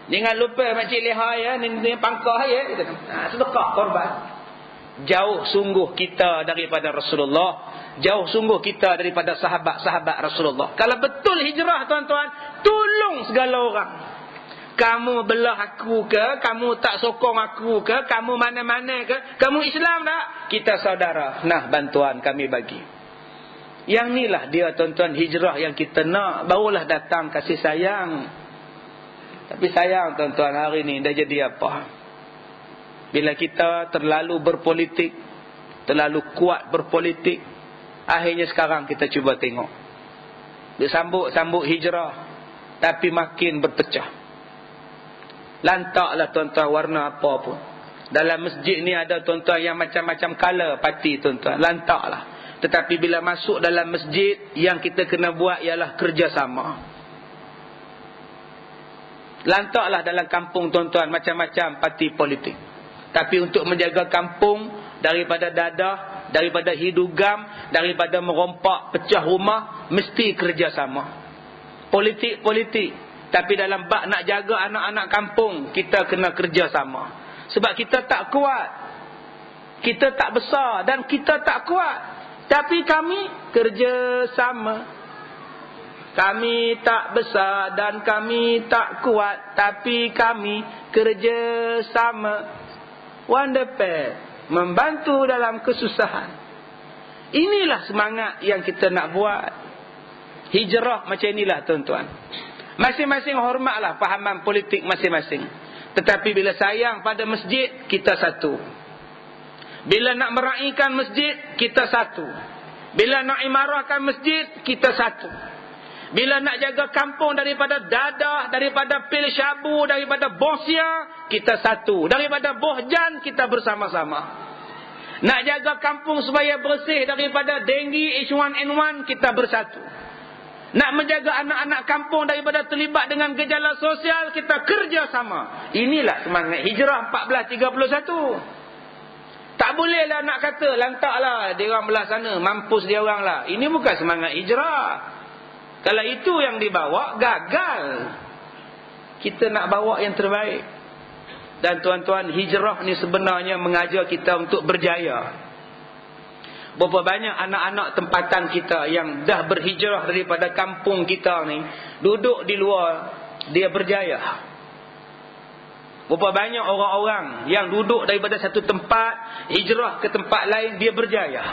Speaker 1: Jangan lupa Makcik Leha ya, ni pangkah ya, sedekah korban. Jauh sungguh kita daripada Rasulullah, jauh sungguh kita daripada sahabat-sahabat Rasulullah. Kalau betul hijrah tuan-tuan, tolong segala orang. Kamu belah aku ke, kamu tak sokong aku ke, kamu mana-mana ke, kamu Islam tak? Kita saudara. Nah, bantuan kami bagi. Yang inilah dia tuan-tuan hijrah yang kita nak. Barulah datang kasih sayang. Tapi sayang tuan-tuan, hari ni dah jadi apa? Bila kita terlalu berpolitik, terlalu kuat berpolitik, akhirnya sekarang kita cuba tengok. Disambut-sambut hijrah, tapi makin berpecah. Lantaklah tuan-tuan warna apa pun. Dalam masjid ni ada tuan-tuan yang macam-macam color parti tuan-tuan. Lantaklah. Tetapi bila masuk dalam masjid, yang kita kena buat ialah kerjasama. Lantaklah dalam kampung tuan-tuan macam-macam parti politik. Tapi untuk menjaga kampung daripada dadah, daripada hidugam, daripada merompak pecah rumah, mesti kerjasama. Politik-politik. Tapi dalam bab nak jaga anak-anak kampung, kita kena kerjasama. Sebab kita tak kuat. Kita tak besar dan kita tak kuat. Tapi kami kerjasama. Kami tak besar dan kami tak kuat. Tapi kami kerjasama. One pair. Membantu dalam kesusahan. Inilah semangat yang kita nak buat. Hijrah macam inilah tuan-tuan. Masing-masing hormatlah fahaman politik masing-masing. Tetapi bila sayang pada masjid, kita satu. Bila nak meraihkan masjid, kita satu. Bila nak imarahkan masjid, kita satu. Bila nak jaga kampung daripada dadah, daripada pil syabu, daripada bosia, kita satu. Daripada bohjan, kita bersama-sama. Nak jaga kampung supaya bersih daripada denggi, H1N1, kita bersatu. Nak menjaga anak-anak kampung daripada terlibat dengan gejala sosial, kita kerjasama. Inilah semangat hijrah 1431. Tak bolehlah nak kata, lantaklah dia orang belah sana, mampus dia orang lah. Ini bukan semangat hijrah. Kalau itu yang dibawa, gagal. Kita nak bawa yang terbaik. Dan tuan-tuan, hijrah ni sebenarnya mengajar kita untuk berjaya. Berapa banyak anak-anak tempatan kita yang dah berhijrah daripada kampung kita ni, duduk di luar, dia berjaya. Berapa banyak orang-orang yang duduk daripada satu tempat, hijrah ke tempat lain, dia berjaya.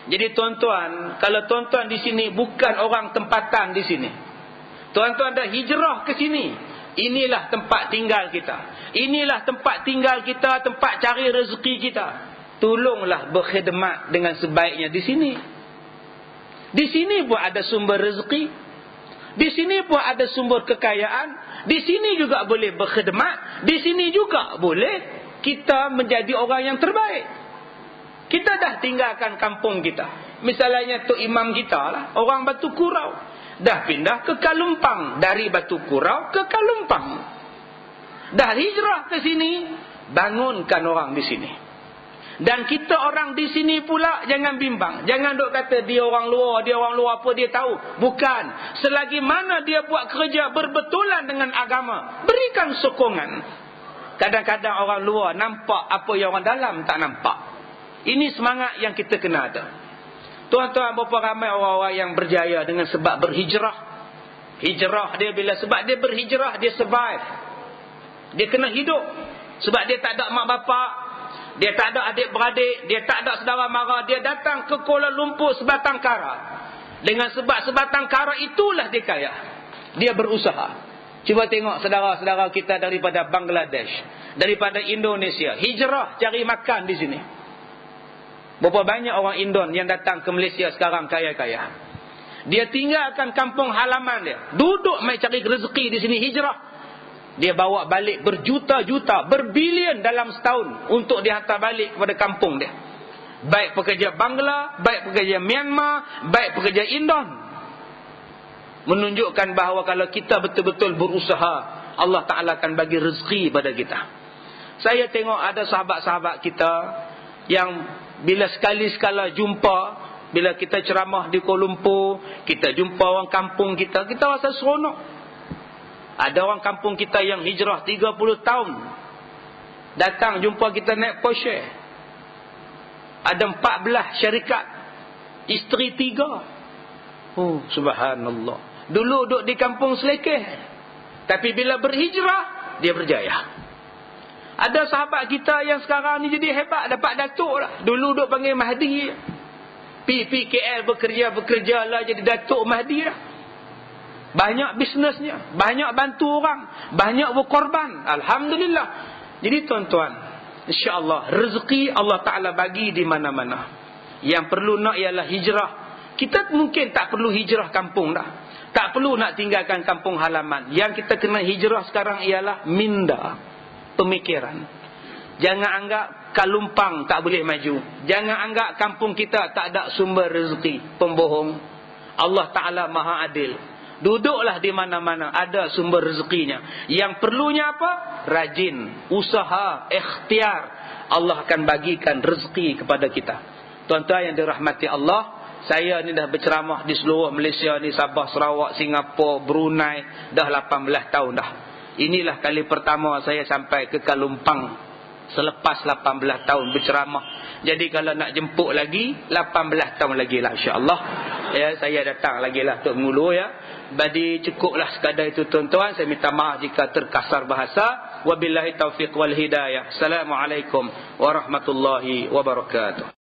Speaker 1: Jadi tuan-tuan, kalau tuan-tuan di sini bukan orang tempatan di sini, tuan-tuan dah hijrah ke sini, inilah tempat tinggal kita. Inilah tempat tinggal kita, tempat cari rezeki kita. Tolonglah berkhidmat dengan sebaiknya di sini. Di sini pun ada sumber rezeki. Di sini pun ada sumber kekayaan. Di sini juga boleh berkhidmat. Di sini juga boleh kita menjadi orang yang terbaik. Kita dah tinggalkan kampung kita. Misalnya Tok Imam kita lah, orang Batu Kurau, dah pindah ke Kalumpang. Dari Batu Kurau ke Kalumpang. Dah hijrah ke sini, bangunkan orang di sini. Dan kita orang di sini pula jangan bimbang. Jangan duk kata dia orang luar apa dia tahu. Bukan. Selagi mana dia buat kerja berbetulan dengan agama, berikan sokongan. Kadang-kadang orang luar nampak apa yang orang dalam tak nampak. Ini semangat yang kita kena ada. Tuan-tuan, berapa ramai orang-orang yang berjaya dengan sebab berhijrah. Hijrah dia sebab dia berhijrah, dia survive. Dia kena hidup. Sebab dia tak ada mak bapak, dia tak ada adik-beradik, dia tak ada saudara mara. Dia datang ke Kuala Lumpur sebatang kara. Dengan sebab sebatang kara itulah dia kaya. Dia berusaha. Cuba tengok saudara-saudara kita daripada Bangladesh, daripada Indonesia, hijrah cari makan di sini. Berapa banyak orang Indon yang datang ke Malaysia sekarang kaya-kaya. Dia tinggalkan kampung halaman dia, duduk mai cari rezeki di sini, hijrah. Dia bawa balik berjuta-juta, berbilion dalam setahun untuk dihantar balik kepada kampung dia. Baik pekerja Bangla, baik pekerja Myanmar, baik pekerja Indon. Menunjukkan bahawa kalau kita betul-betul berusaha, Allah Ta'ala akan bagi rezeki pada kita. Saya tengok ada sahabat-sahabat kita yang bila sekali-sekala jumpa, bila kita ceramah di Kuala Lumpur, kita jumpa orang kampung kita rasa seronok. Ada orang kampung kita yang hijrah 30 tahun, datang jumpa kita naik Porsche. Ada 14 syarikat, isteri 3. Oh, subhanallah. Dulu duduk di kampung selekeh, tapi bila berhijrah, dia berjaya. Ada sahabat kita yang sekarang ni jadi hebat, dapat datuk lah. Dulu duk panggil Mahdi. PKL bekerja lah jadi datuk Mahdi lah. Banyak bisnesnya, banyak bantu orang, banyak berkorban. Alhamdulillah. Jadi tuan-tuan, insya-Allah rezeki Allah Ta'ala bagi di mana-mana. Yang perlu nak ialah hijrah. Kita mungkin tak perlu hijrah kampung dah. Tak perlu nak tinggalkan kampung halaman. Yang kita kena hijrah sekarang ialah minda, pemikiran. Jangan anggap Kalumpang tak boleh maju. Jangan anggap kampung kita tak ada sumber rezeki. Pembohong. Allah Ta'ala Maha Adil. Duduklah di mana-mana ada sumber rezekinya. Yang perlunya apa? Rajin, usaha, ikhtiar. Allah akan bagikan rezeki kepada kita. Tuan-tuan yang dirahmati Allah, saya ni dah berceramah di seluruh Malaysia ni, Sabah, Sarawak, Singapura, Brunei, dah 18 tahun dah. Inilah kali pertama saya sampai ke Kalumpang selepas 18 tahun berceramah. Jadi kalau nak jemput lagi 18 tahun lagi lah, insya-Allah. Ya, saya datang lagi lah untuk mengulu ya. Jadi cukuplah sekadar itu tuan-tuan. Saya minta maaf jika terkasar bahasa. Wabillahi taufiq wal hidayah. Assalamualaikum warahmatullahi wabarakatuh.